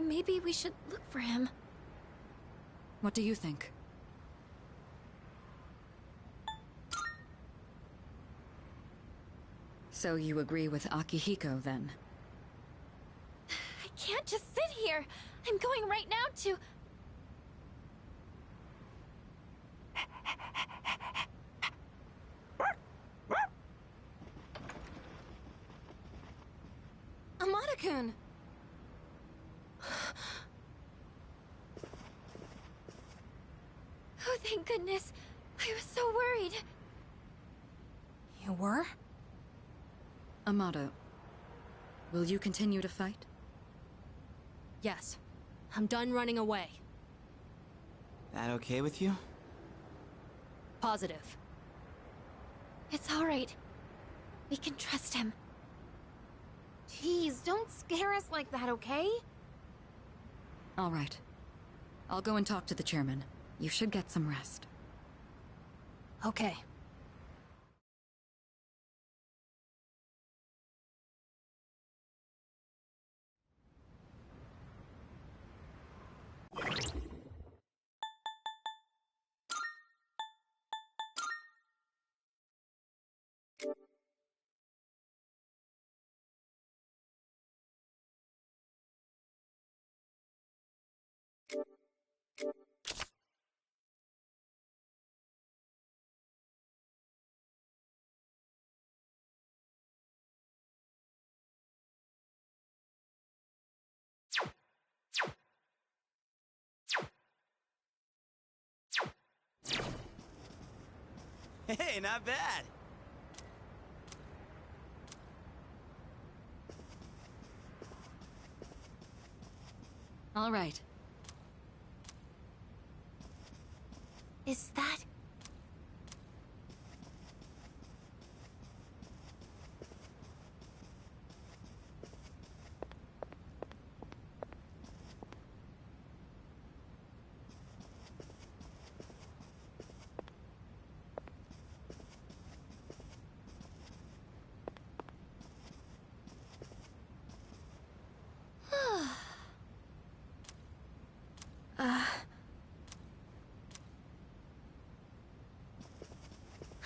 maybe we should look for him. What do you think? So you agree with Akihiko, then? I can't just sit here. I'm going right now to... Amada-kun! Oh, thank goodness. I was so worried. You were? Amado, will you continue to fight? Yes. I'm done running away. That okay with you? Positive. It's all right. We can trust him. Jeez, don't scare us like that, okay? All right. I'll go and talk to the chairman. You should get some rest. Okay. Hey, not bad. All right. Is that...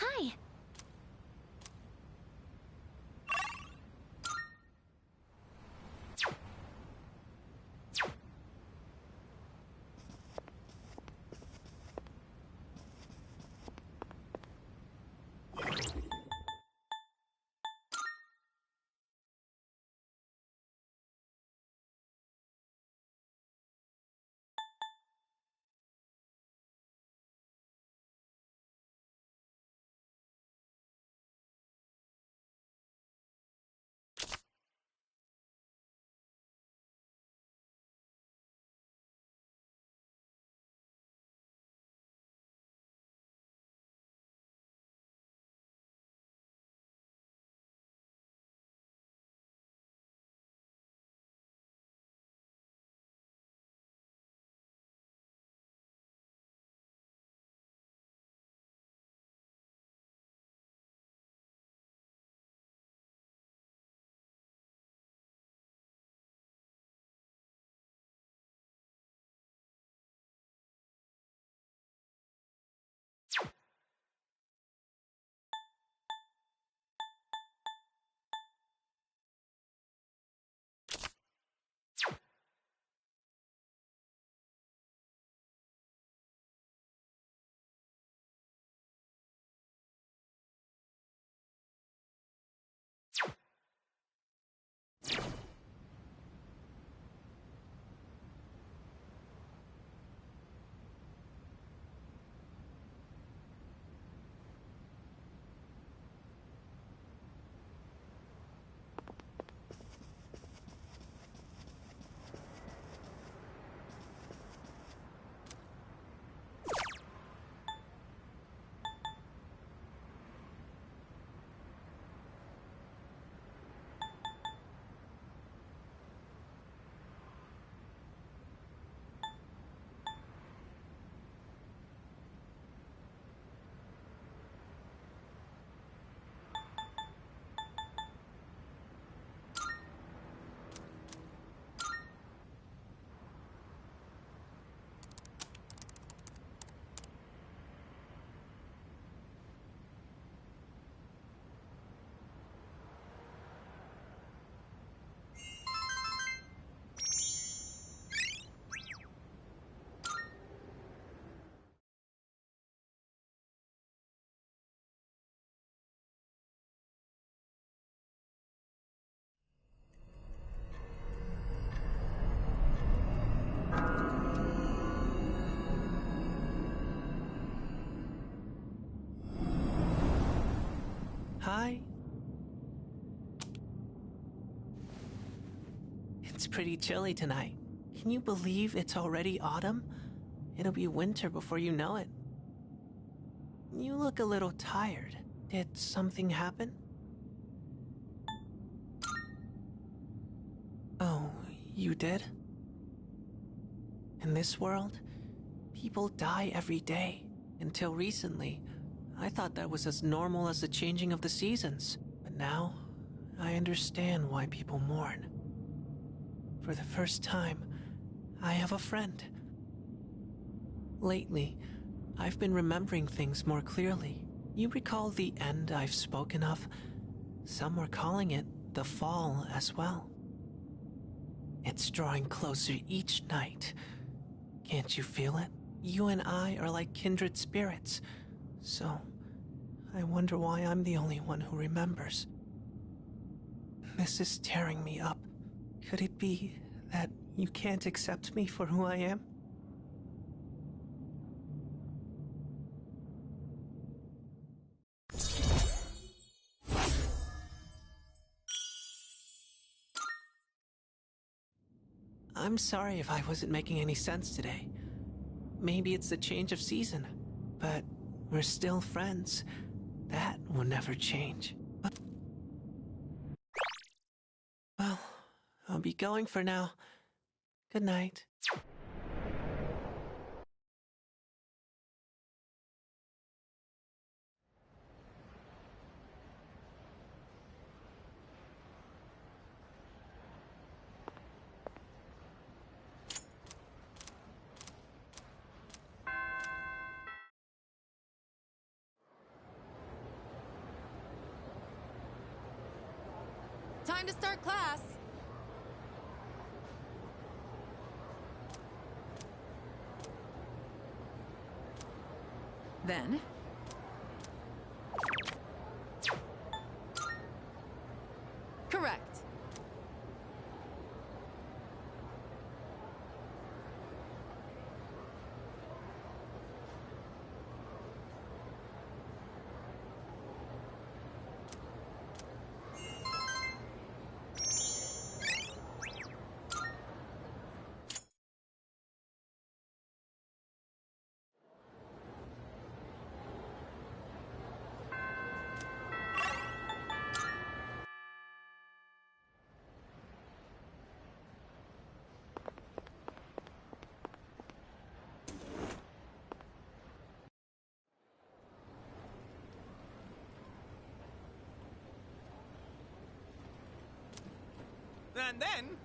Hi. Hi. It's pretty chilly tonight. Can you believe it's already autumn? It'll be winter before you know it. You look a little tired. Did something happen? Oh, you did? In this world, people die every day. Until recently, I thought that was as normal as the changing of the seasons. But now, I understand why people mourn. For the first time, I have a friend. Lately, I've been remembering things more clearly. You recall the end I've spoken of? Some were calling it the fall as well. It's drawing closer each night. Can't you feel it? You and I are like kindred spirits. So, I wonder why I'm the only one who remembers. This is tearing me up. Could it be that you can't accept me for who I am? I'm sorry if I wasn't making any sense today. Maybe it's the change of season, but we're still friends. That will never change. Well, I'll be going for now. Good night. Time to start class. Then... Correct. And then...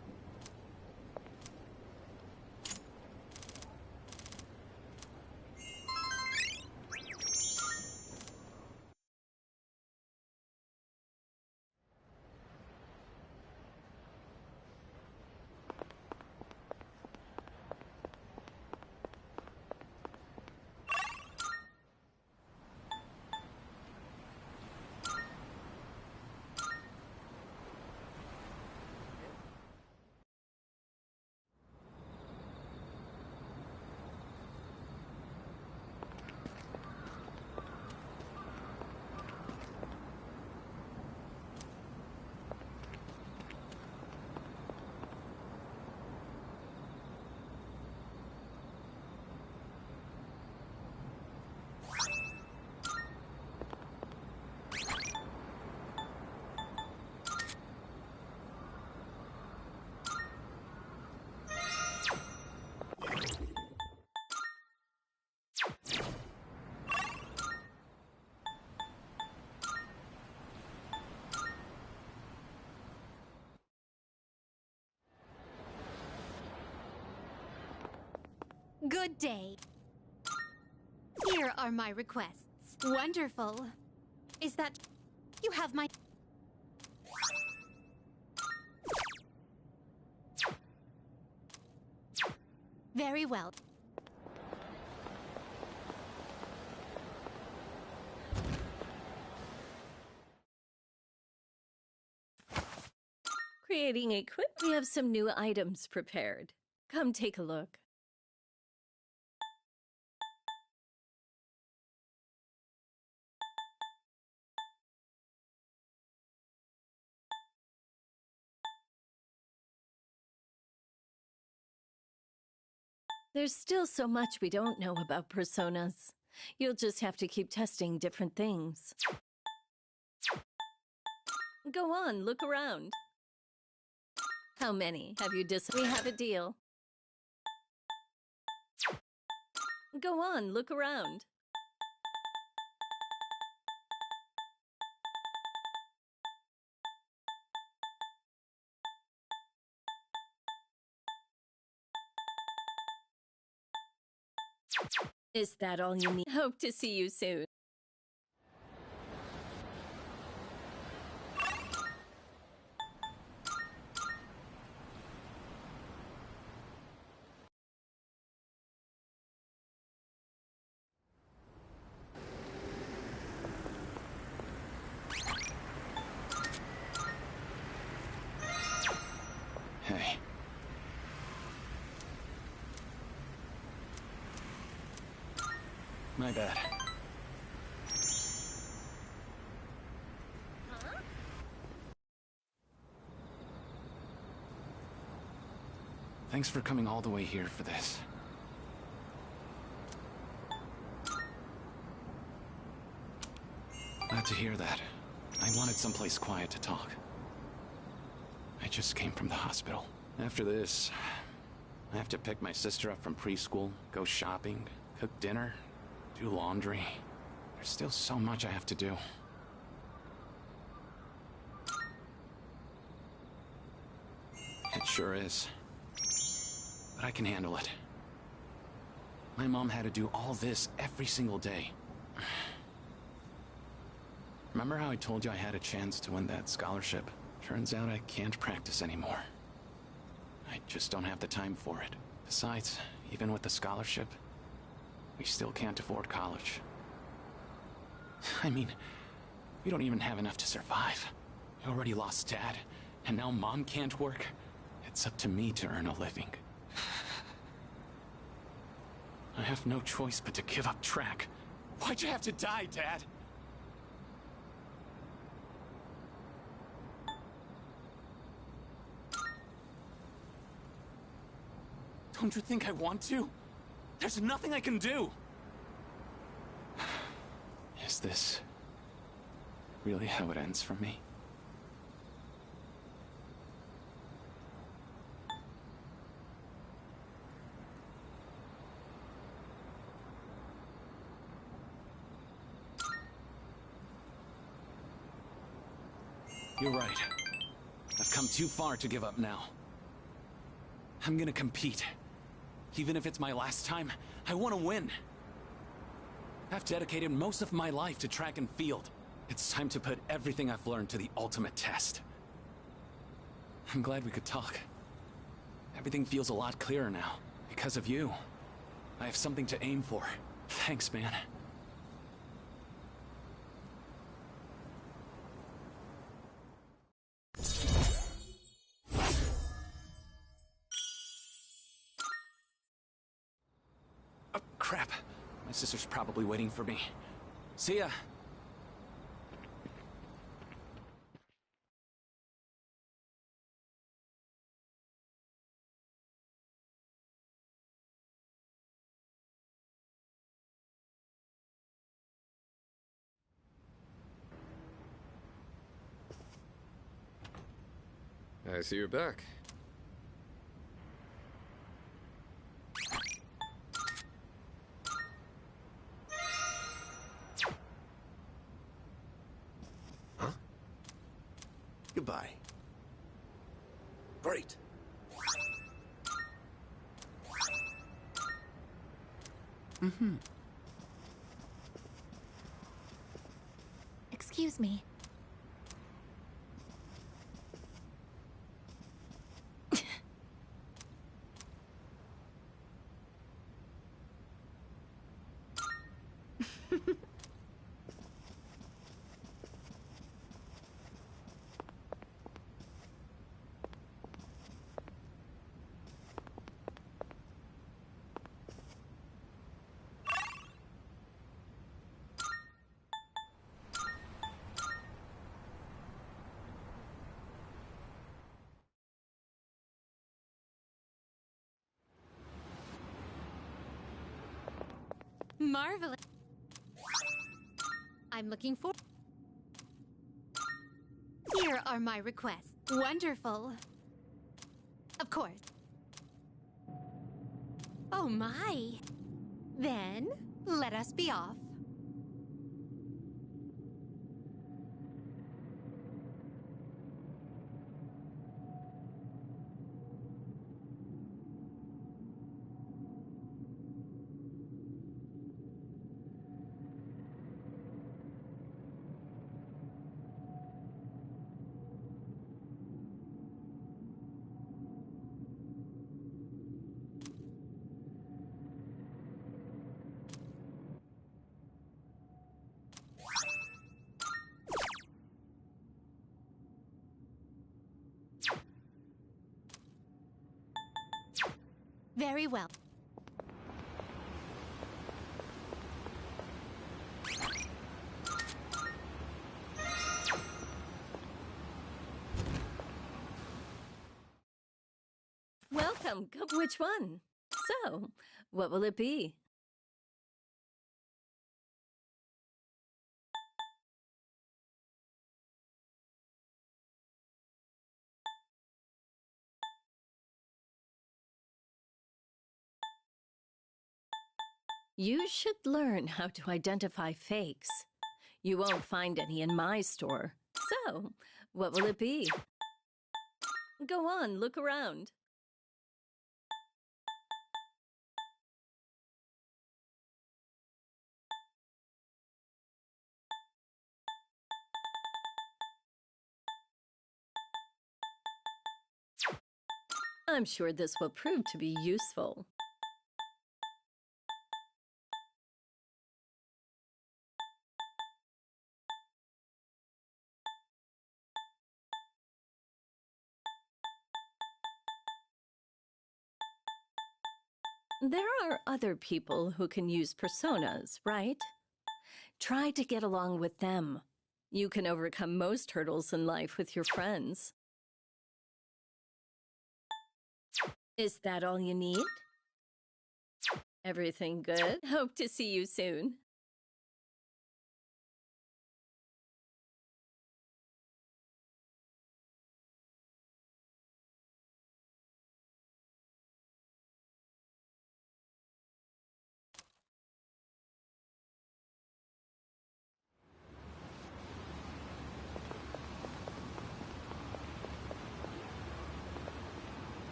Good day. Here are my requests. Wonderful. Is that... You have my... Very well. Creating equip. We have some new items prepared. Come take a look. There's still so much we don't know about personas. You'll just have to keep testing different things. Go on, look around. How many have you We have a deal. Go on, look around. Is that all you need? Hope to see you soon. Hey. My bad. Thanks for coming all the way here for this. Glad to hear that. I wanted someplace quiet to talk. I just came from the hospital. After this, I have to pick my sister up from preschool, go shopping, cook dinner, do laundry. There's still so much I have to do. It sure is. But I can handle it. My mom had to do all this every single day. Remember how I told you I had a chance to win that scholarship? Turns out I can't practice anymore. I just don't have the time for it. Besides, even with the scholarship, we still can't afford college. I mean, we don't even have enough to survive. We already lost Dad, and now Mom can't work. It's up to me to earn a living. I have no choice but to give up track. Why'd you have to die, Dad? Don't you think I want to? There's nothing I can do. Is this really how it ends for me? You're right. I've come too far to give up now. I'm gonna compete. Even if it's my last time, I want to win. I've dedicated most of my life to track and field. It's time to put everything I've learned to the ultimate test. I'm glad we could talk. Everything feels a lot clearer now. Because of you. I have something to aim for. Thanks, man. Crap. My sister's probably waiting for me. See ya. I see you're back. Goodbye. Great. Excuse me. Marvelous. I'm looking for. Here are my requests. Wonderful. Of course. Oh my. Then, let us be off. Very well. Welcome. Come, which one? So, what will it be? You should learn how to identify fakes. You won't find any in my store. So, what will it be? Go on, look around. I'm sure this will prove to be useful. There are other people who can use personas, right? Try to get along with them. You can overcome most hurdles in life with your friends. Is that all you need? Everything good? Hope to see you soon.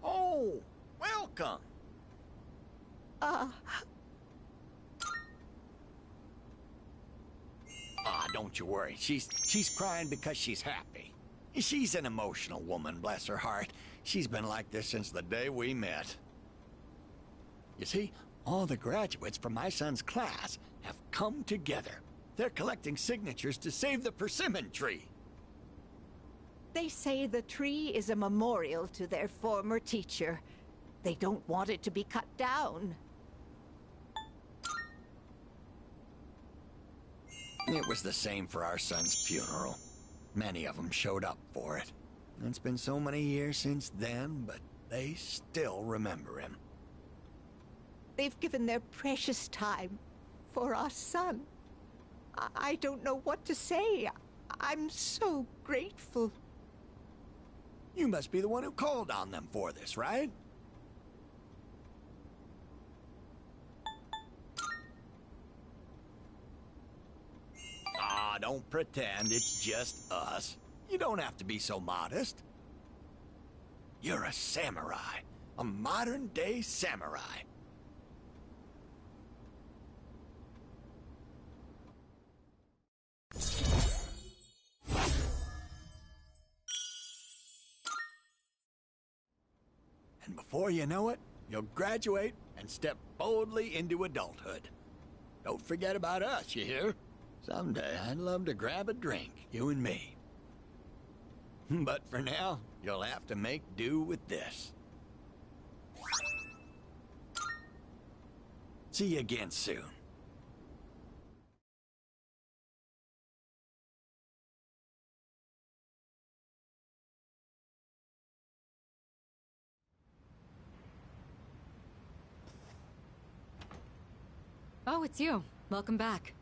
Oh, welcome. Don't you worry. She's crying because she's happy. She's an emotional woman, bless her heart. She's been like this since the day we met. You see, all the graduates from my son's class have come together. They're collecting signatures to save the persimmon tree. They say the tree is a memorial to their former teacher. They don't want it to be cut down. It was the same for our son's funeral. Many of them showed up for it. It's been so many years since then, but they still remember him. They've given their precious time for our son. I don't know what to say. I'm so grateful. You must be the one who called on them for this, right? Don't pretend it's just us. You don't have to be so modest. You're a samurai. A modern-day samurai. And before you know it, you'll graduate and step boldly into adulthood. Don't forget about us, you hear? Someday I'd love to grab a drink, you and me. But for now, you'll have to make do with this. See you again soon. Oh, it's you. Welcome back.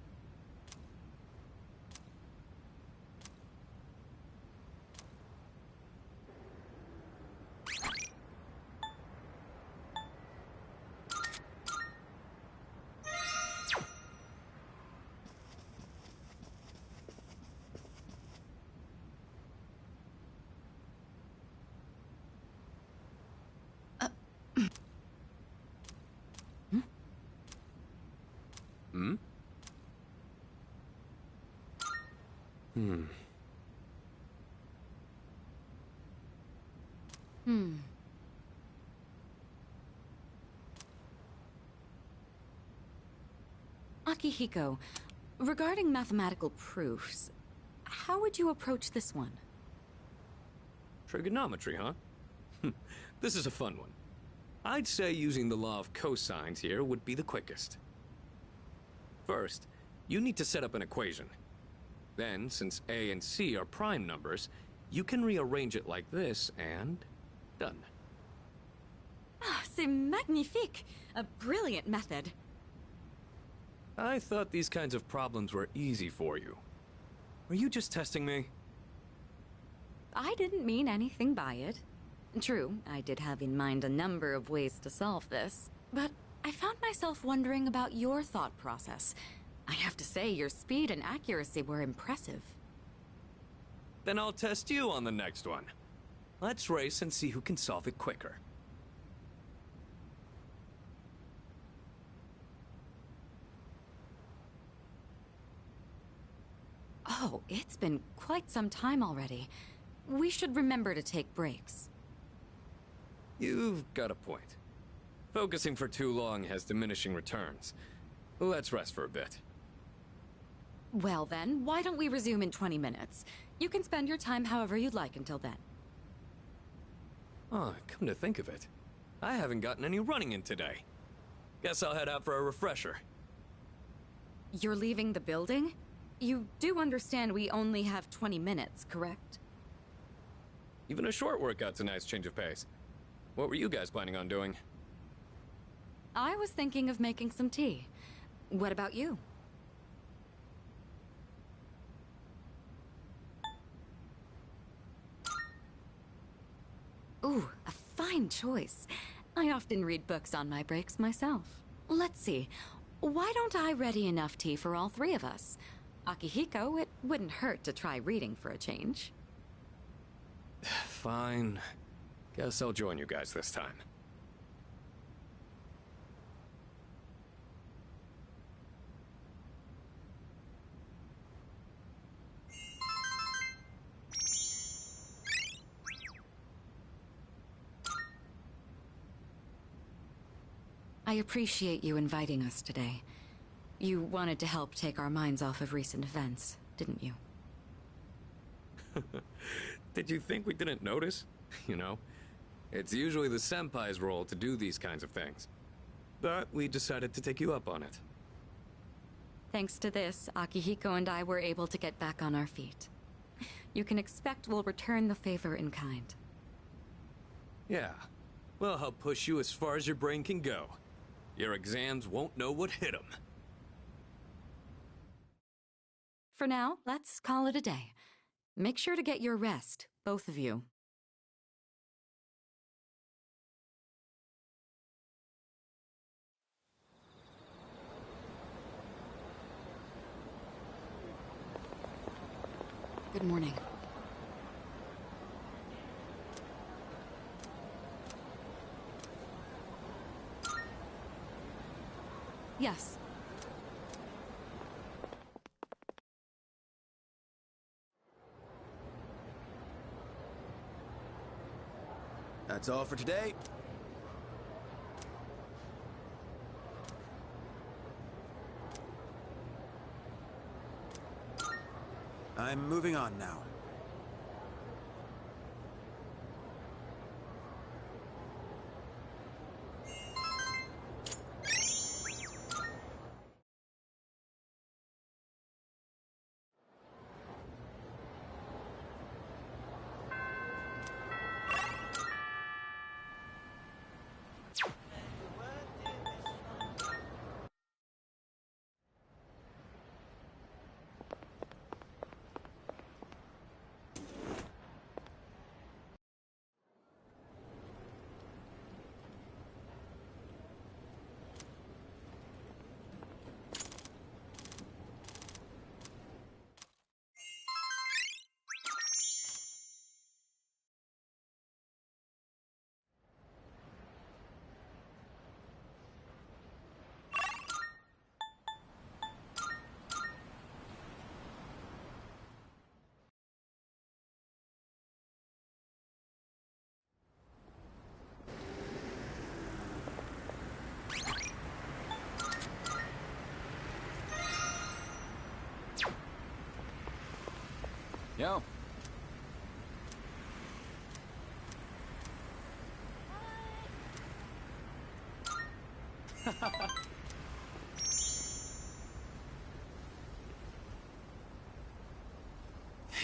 Hmm? Akihiko, regarding mathematical proofs, how would you approach this one? Trigonometry, huh? This is a fun one. I'd say using the law of cosines here would be the quickest. First, you need to set up an equation. Then, since A and C are prime numbers, you can rearrange it like this and done. Ah, c'est magnifique! A brilliant method. I thought these kinds of problems were easy for you. Were you just testing me? I didn't mean anything by it. True, I did have in mind a number of ways to solve this, but I found myself wondering about your thought process. I have to say, your speed and accuracy were impressive. Then I'll test you on the next one. Let's race and see who can solve it quicker. Oh, it's been quite some time already. We should remember to take breaks. You've got a point. Focusing for too long has diminishing returns. Let's rest for a bit. Well then, why don't we resume in 20 minutes? You can spend your time however you'd like until then. Oh, come to think of it, I haven't gotten any running in today. Guess I'll head out for a refresher. You're leaving the building? You do understand we only have 20 minutes, correct? Even a short workout's a nice change of pace. What were you guys planning on doing? I was thinking of making some tea. What about you? Ooh, a fine choice. I often read books on my breaks myself. Let's see. Why don't I ready enough tea for all three of us? Akihiko, it wouldn't hurt to try reading for a change. Fine. Guess I'll join you guys this time. I appreciate you inviting us today. You wanted to help take our minds off of recent events, didn't you? Did you think we didn't notice? You know, it's usually the senpai's role to do these kinds of things. But we decided to take you up on it. Thanks to this, Akihiko and I were able to get back on our feet. You can expect we'll return the favor in kind. Yeah. Well, I'll push you as far as your brain can go. Your exams won't know what hit them. For now, let's call it a day. Make sure to get your rest, both of you. Good morning. Yes. That's all for today. I'm moving on now. Yo.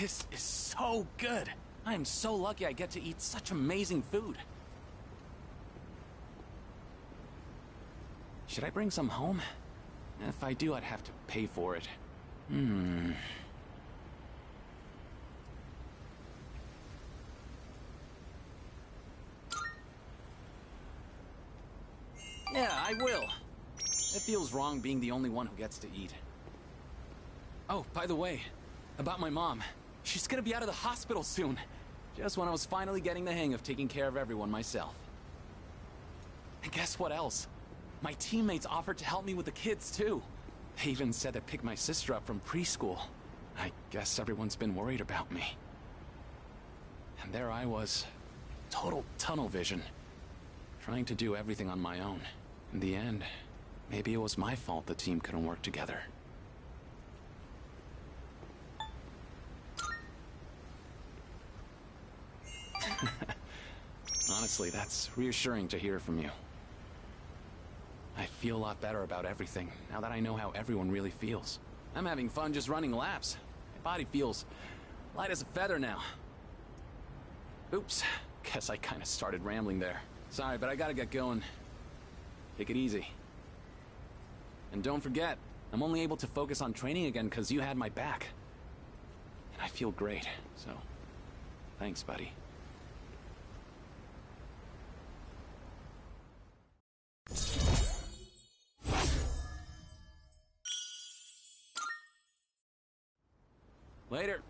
This is so good. I am so lucky I get to eat such amazing food. Should I bring some home? If I do, I'd have to pay for it. Yeah, I will. It feels wrong being the only one who gets to eat. Oh, by the way, about my mom. She's gonna be out of the hospital soon. Just when I was finally getting the hang of taking care of everyone myself. And guess what else? My teammates offered to help me with the kids, too. They even said to pick my sister up from preschool. I guess everyone's been worried about me. And there I was, total tunnel vision, trying to do everything on my own. In the end, maybe it was my fault the team couldn't work together. Honestly, that's reassuring to hear from you. I feel a lot better about everything, now that I know how everyone really feels. I'm having fun just running laps. My body feels light as a feather now. Oops, guess I kinda started rambling there. Sorry, but I gotta get going. Take it easy. And don't forget, I'm only able to focus on training again because you had my back. And I feel great, so thanks, buddy. Later.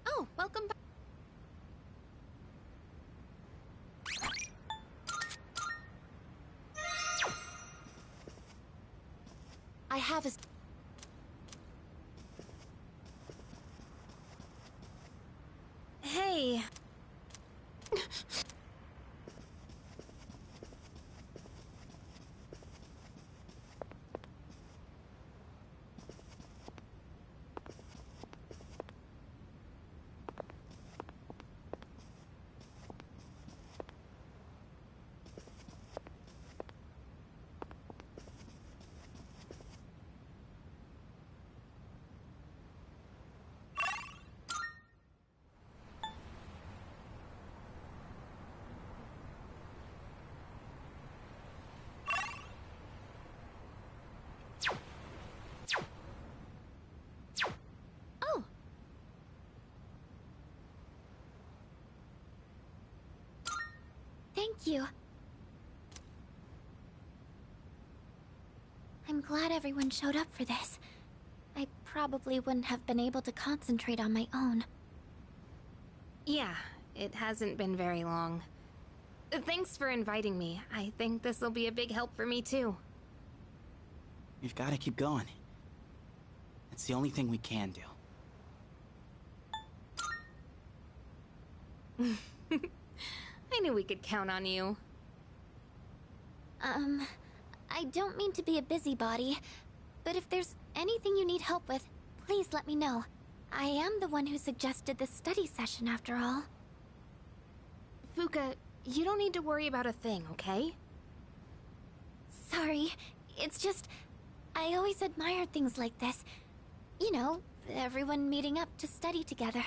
Oh, welcome back. I have a... Hey. Oh. Thank you. I'm glad everyone showed up for this. I probably wouldn't have been able to concentrate on my own. Yeah, it hasn't been very long. Thanks for inviting me. I think this will be a big help for me, too. We've got to keep going. It's the only thing we can do. I knew we could count on you. I don't mean to be a busybody, but if there's anything you need help with, please let me know. I am the one who suggested this study session after all. Fuka, you don't need to worry about a thing, okay? Sorry, it's just... I always admired things like this. You know, everyone meeting up to study together.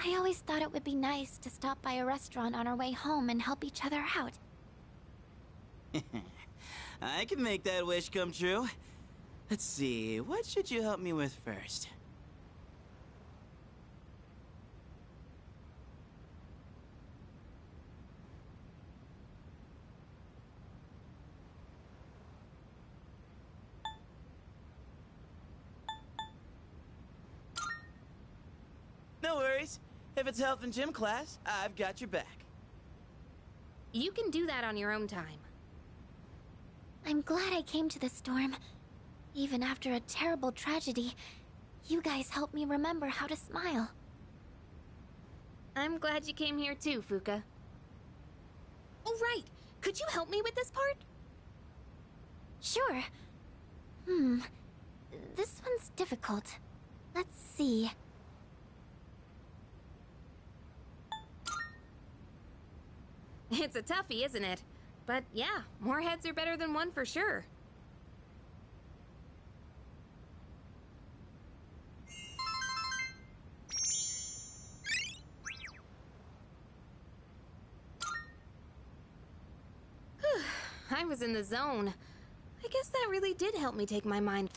I always thought it would be nice to stop by a restaurant on our way home and help each other out. I can make that wish come true. Let's see, what should you help me with first? No worries. If it's health and gym class, I've got your back. You can do that on your own time. I'm glad I came to the storm. Even after a terrible tragedy, you guys helped me remember how to smile. I'm glad you came here too, Fuka. Oh, right. Could you help me with this part? Sure. This one's difficult. Let's see. It's a toughie, isn't it? But yeah, more heads are better than one for sure. I was in the zone. I guess that really did help me take my mind.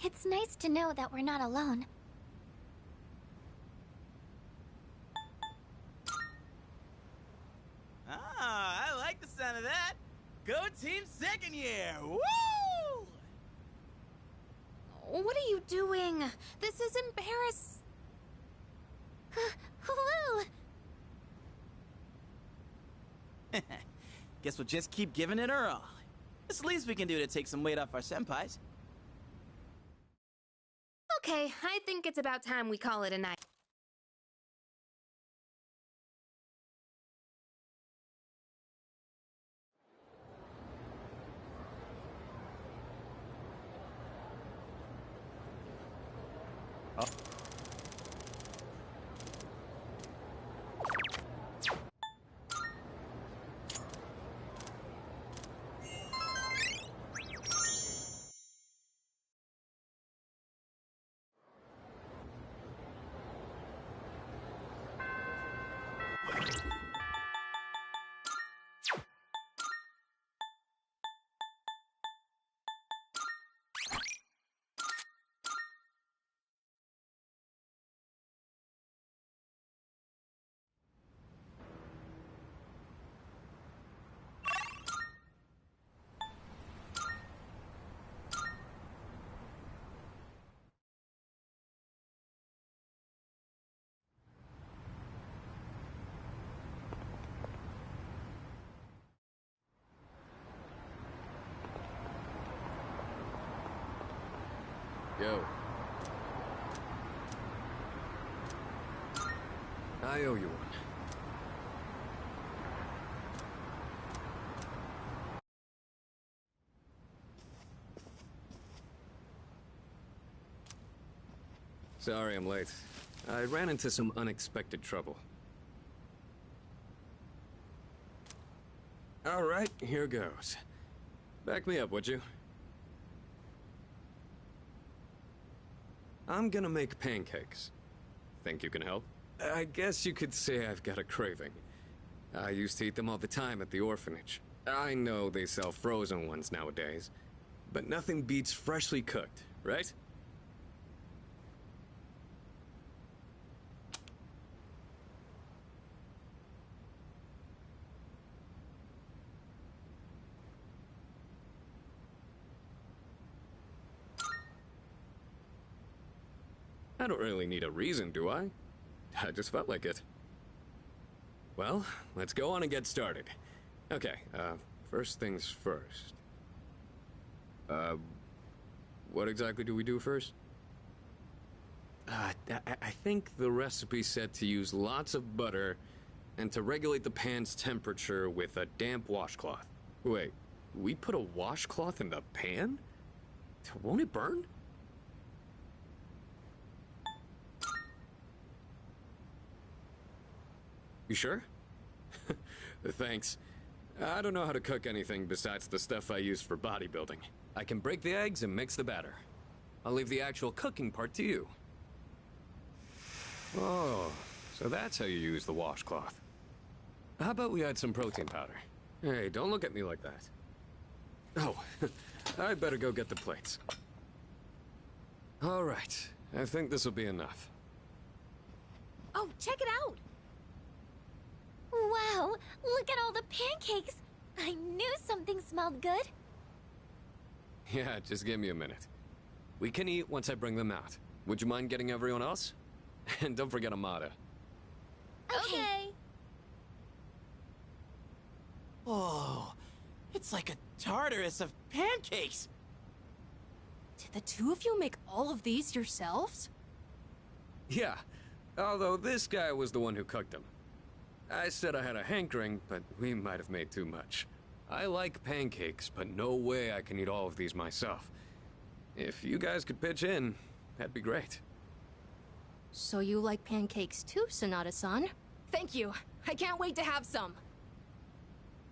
It's nice to know that we're not alone. Ah, I like the sound of that. Go team second year. Woo! What are you doing? This is embarrassing. Woo! Guess we'll just keep giving it our all. It's the least we can do to take some weight off our senpais. Okay, I think it's about time we call it a night. Yo. I owe you one. Sorry I'm late. I ran into some unexpected trouble. All right, here goes. Back me up, would you? I'm gonna make pancakes. Think you can help? I guess you could say I've got a craving. I used to eat them all the time at the orphanage. I know they sell frozen ones nowadays, but nothing beats freshly cooked, right? I don't really need a reason, do I? I just felt like it. Well, let's go on and get started. Okay, first things first. What exactly do we do first? I think the recipe said to use lots of butter and to regulate the pan's temperature with a damp washcloth. Wait, we put a washcloth in the pan? Won't it burn? You sure? Thanks. I don't know how to cook anything besides the stuff I use for bodybuilding. I can break the eggs and mix the batter. I'll leave the actual cooking part to you. Oh, so that's how you use the washcloth. How about we add some protein powder? Hey, don't look at me like that. Oh, I'd better go get the plates. All right, I think this will be enough. Oh, check it out! Wow, look at all the pancakes! I knew something smelled good. Yeah, just give me a minute. We can eat once I bring them out. Would you mind getting everyone else? And don't forget Amada. Okay. Oh, it's like a Tartarus of pancakes. Did the two of you make all of these yourselves? Yeah, although this guy was the one who cooked them. I said I had a hankering, but we might have made too much. I like pancakes, but no way I can eat all of these myself. If you guys could pitch in, that'd be great. So you like pancakes too, Sonata-san? Thank you. I can't wait to have some.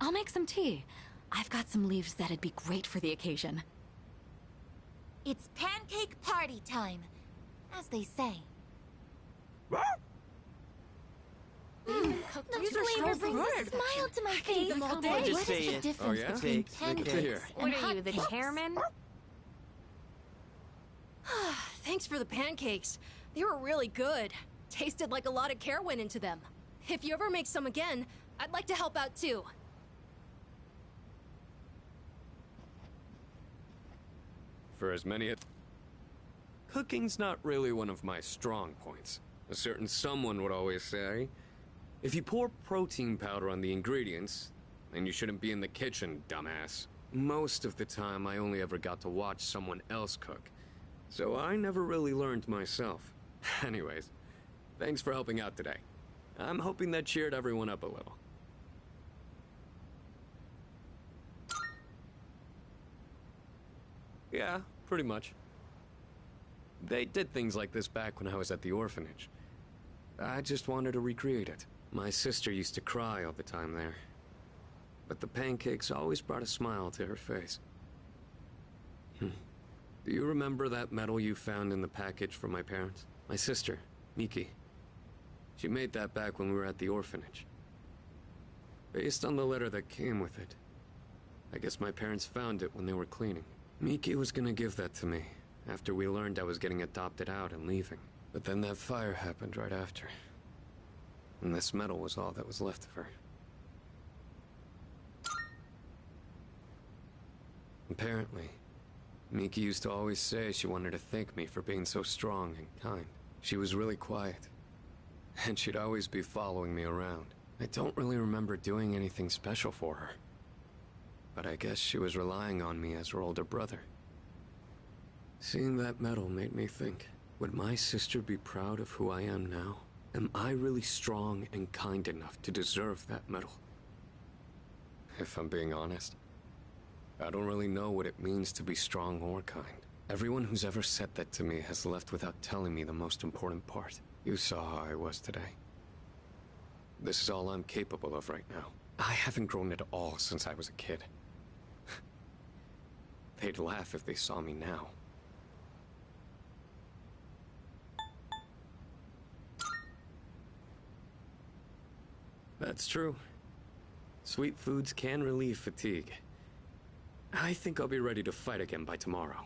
I'll make some tea. I've got some leaves that'd be great for the occasion. It's pancake party time, as they say. The flavor brings a smile to my face. them all day. What Just is the difference yeah? between Good to hear. pancakes What and are hot you, the cakes? chairman? Thanks for the pancakes. They were really good. Tasted like a lot of care went into them. If you ever make some again, I'd like to help out too. For as many Cooking's not really one of my strong points. A certain someone would always say, if you pour protein powder on the ingredients, then you shouldn't be in the kitchen, dumbass. Most of the time, I only ever got to watch someone else cook. So I never really learned myself. Anyways, thanks for helping out today. I'm hoping that cheered everyone up a little. Yeah, pretty much. They did things like this back when I was at the orphanage. I just wanted to recreate it. My sister used to cry all the time there. But the pancakes always brought a smile to her face. Do you remember that medal you found in the package from my parents? My sister, Miki. She made that back when we were at the orphanage. Based on the letter that came with it. I guess my parents found it when they were cleaning. Miki was gonna give that to me after we learned I was getting adopted out and leaving. But then that fire happened right after. And this medal was all that was left of her. Apparently, Miki used to always say she wanted to thank me for being so strong and kind. She was really quiet. And she'd always be following me around. I don't really remember doing anything special for her. But I guess she was relying on me as her older brother. Seeing that medal made me think, would my sister be proud of who I am now? Am I really strong and kind enough to deserve that medal? If I'm being honest, I don't really know what it means to be strong or kind. Everyone who's ever said that to me has left without telling me the most important part. You saw how I was today. This is all I'm capable of right now. I haven't grown at all since I was a kid. They'd laugh if they saw me now. That's true. Sweet foods can relieve fatigue. I think I'll be ready to fight again by tomorrow.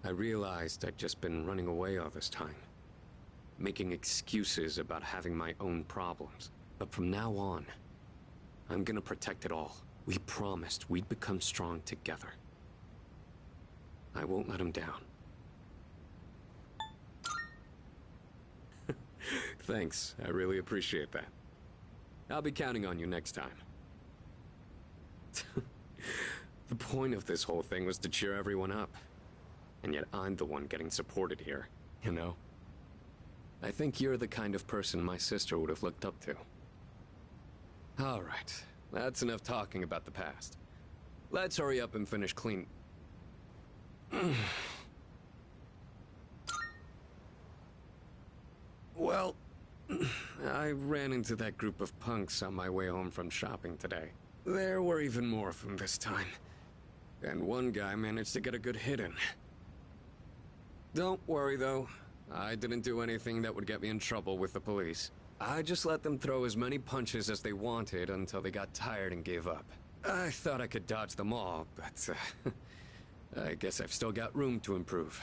I realized I'd just been running away all this time, making excuses about having my own problems. But from now on, I'm gonna protect it all. We promised we'd become strong together. I won't let him down. Thanks, I really appreciate that. I'll be counting on you next time. The point of this whole thing was to cheer everyone up. And yet I'm the one getting supported here. you know? I think you're the kind of person my sister would have looked up to. All right, that's enough talking about the past. Let's hurry up and finish clean... Well, I ran into that group of punks on my way home from shopping today. There were even more of them this time. And one guy managed to get a good hit in. Don't worry, though. I didn't do anything that would get me in trouble with the police. I just let them throw as many punches as they wanted until they got tired and gave up. I thought I could dodge them all, but I guess I've still got room to improve.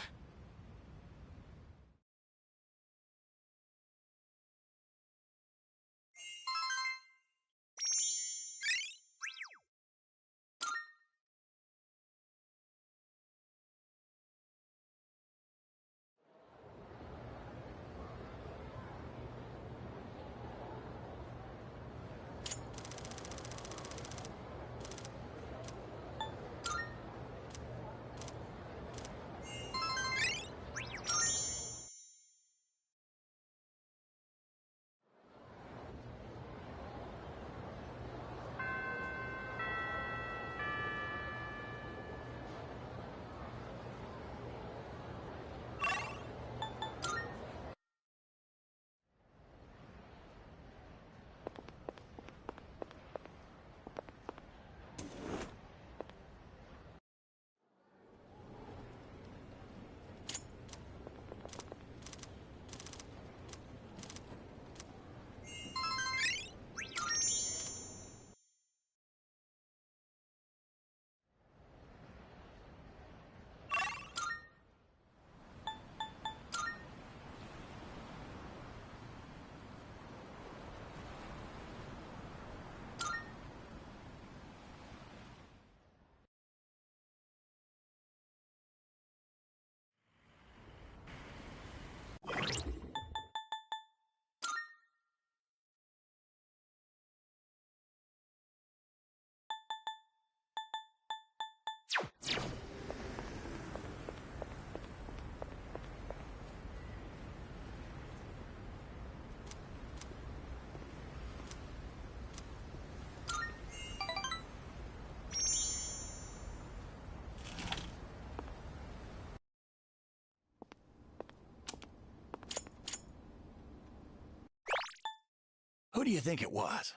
Who do you think it was?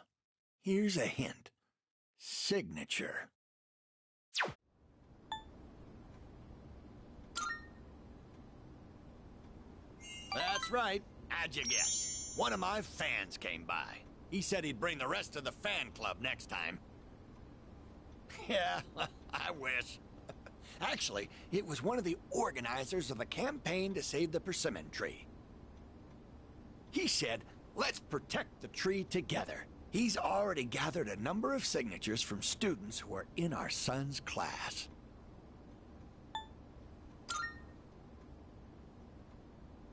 Here's a hint. Signature. That's right. How'd you guess? One of my fans came by. He said he'd bring the rest of the fan club next time. Yeah, I wish. Actually, it was one of the organizers of a campaign to save the persimmon tree. He said, let's protect the tree together. He's already gathered a number of signatures from students who are in our son's class.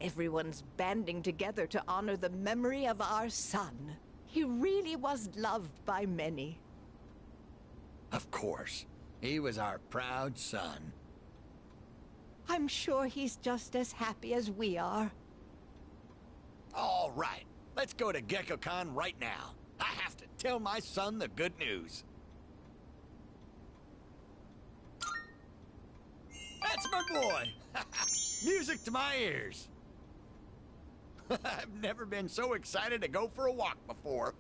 Everyone's banding together to honor the memory of our son. He really was loved by many. Of course. He was our proud son. I'm sure he's just as happy as we are. All right. Let's go to GeckoCon right now. I have to tell my son the good news. That's my boy! Music to my ears. I've never been so excited to go for a walk before.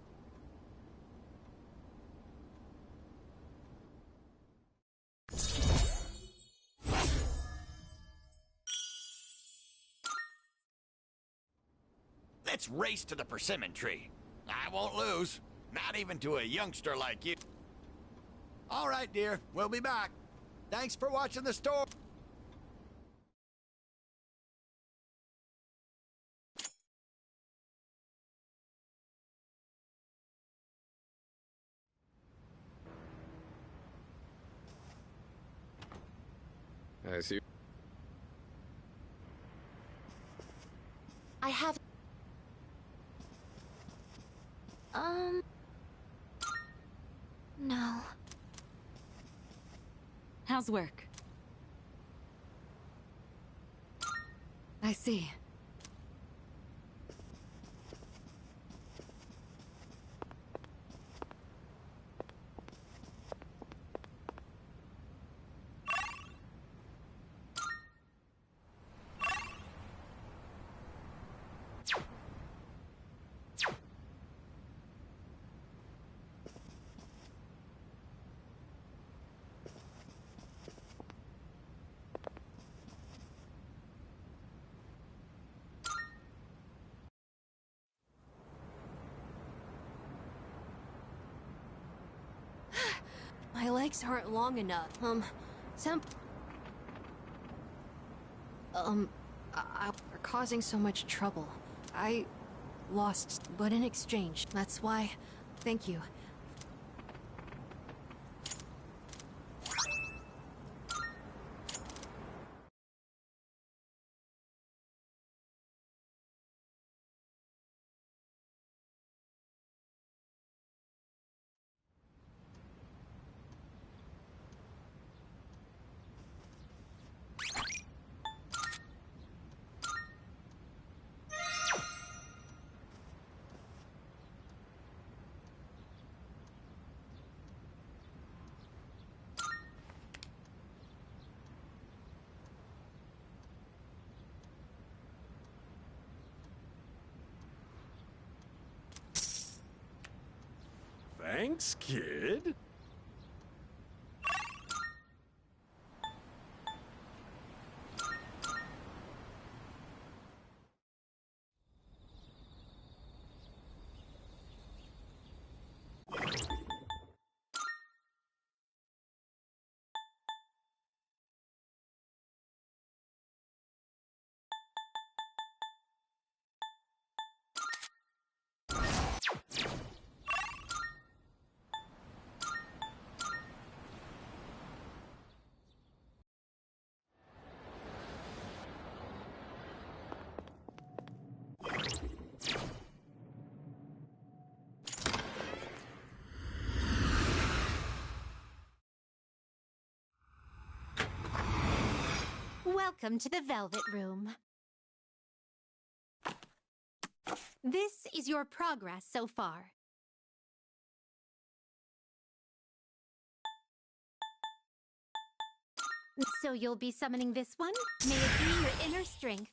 Let's race to the persimmon tree. I won't lose. Not even to a youngster like you. All right, dear. We'll be back. Thanks for watching the store. I see. I have... No. How's work? I see. legs aren't long enough. Are causing so much trouble. I lost, but in exchange. That's why, thank you. Thanks, kid. Welcome to the Velvet Room. This is your progress so far. So you'll be summoning this one? May it be your inner strength.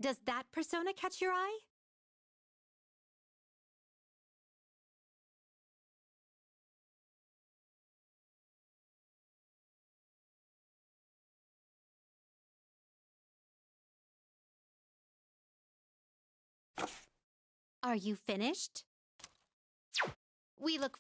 Does that persona catch your eye? Are you finished? We look...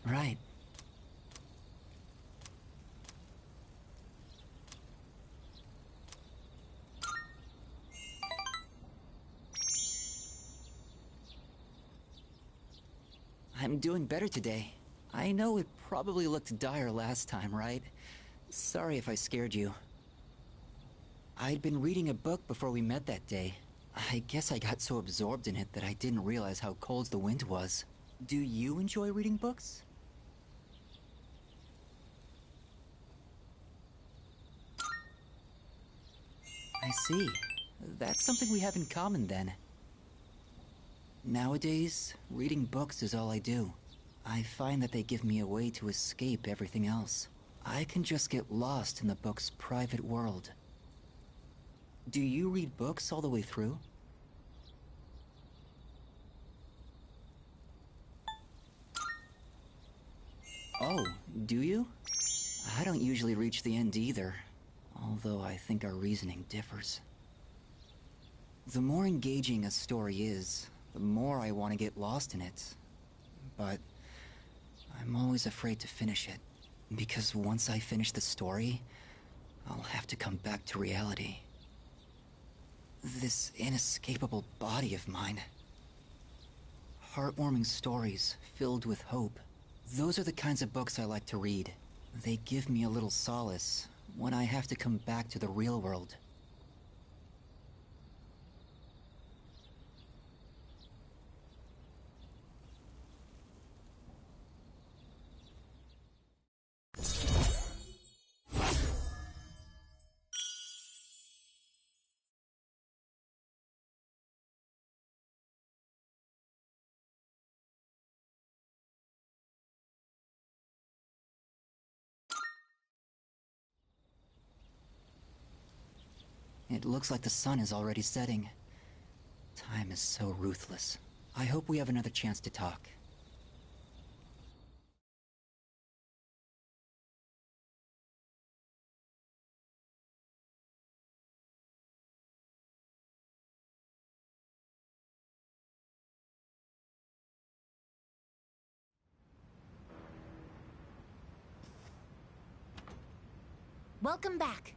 Right. I'm doing better today. I know it probably looked dire last time, right? Sorry if I scared you. I'd been reading a book before we met that day. I guess I got so absorbed in it that I didn't realize how cold the wind was. Do you enjoy reading books? I see. That's something we have in common then. Nowadays, reading books is all I do. I find that they give me a way to escape everything else. I can just get lost in the book's private world. Do you read books all the way through? Oh, do you? I don't usually reach the end either, although I think our reasoning differs. The more engaging a story is, the more I want to get lost in it. But I'm always afraid to finish it, because once I finish the story, I'll have to come back to reality. This inescapable body of mine. Heartwarming stories filled with hope. Those are the kinds of books I like to read. They give me a little solace when I have to come back to the real world. It looks like the sun is already setting. Time is so ruthless. I hope we have another chance to talk. Welcome back.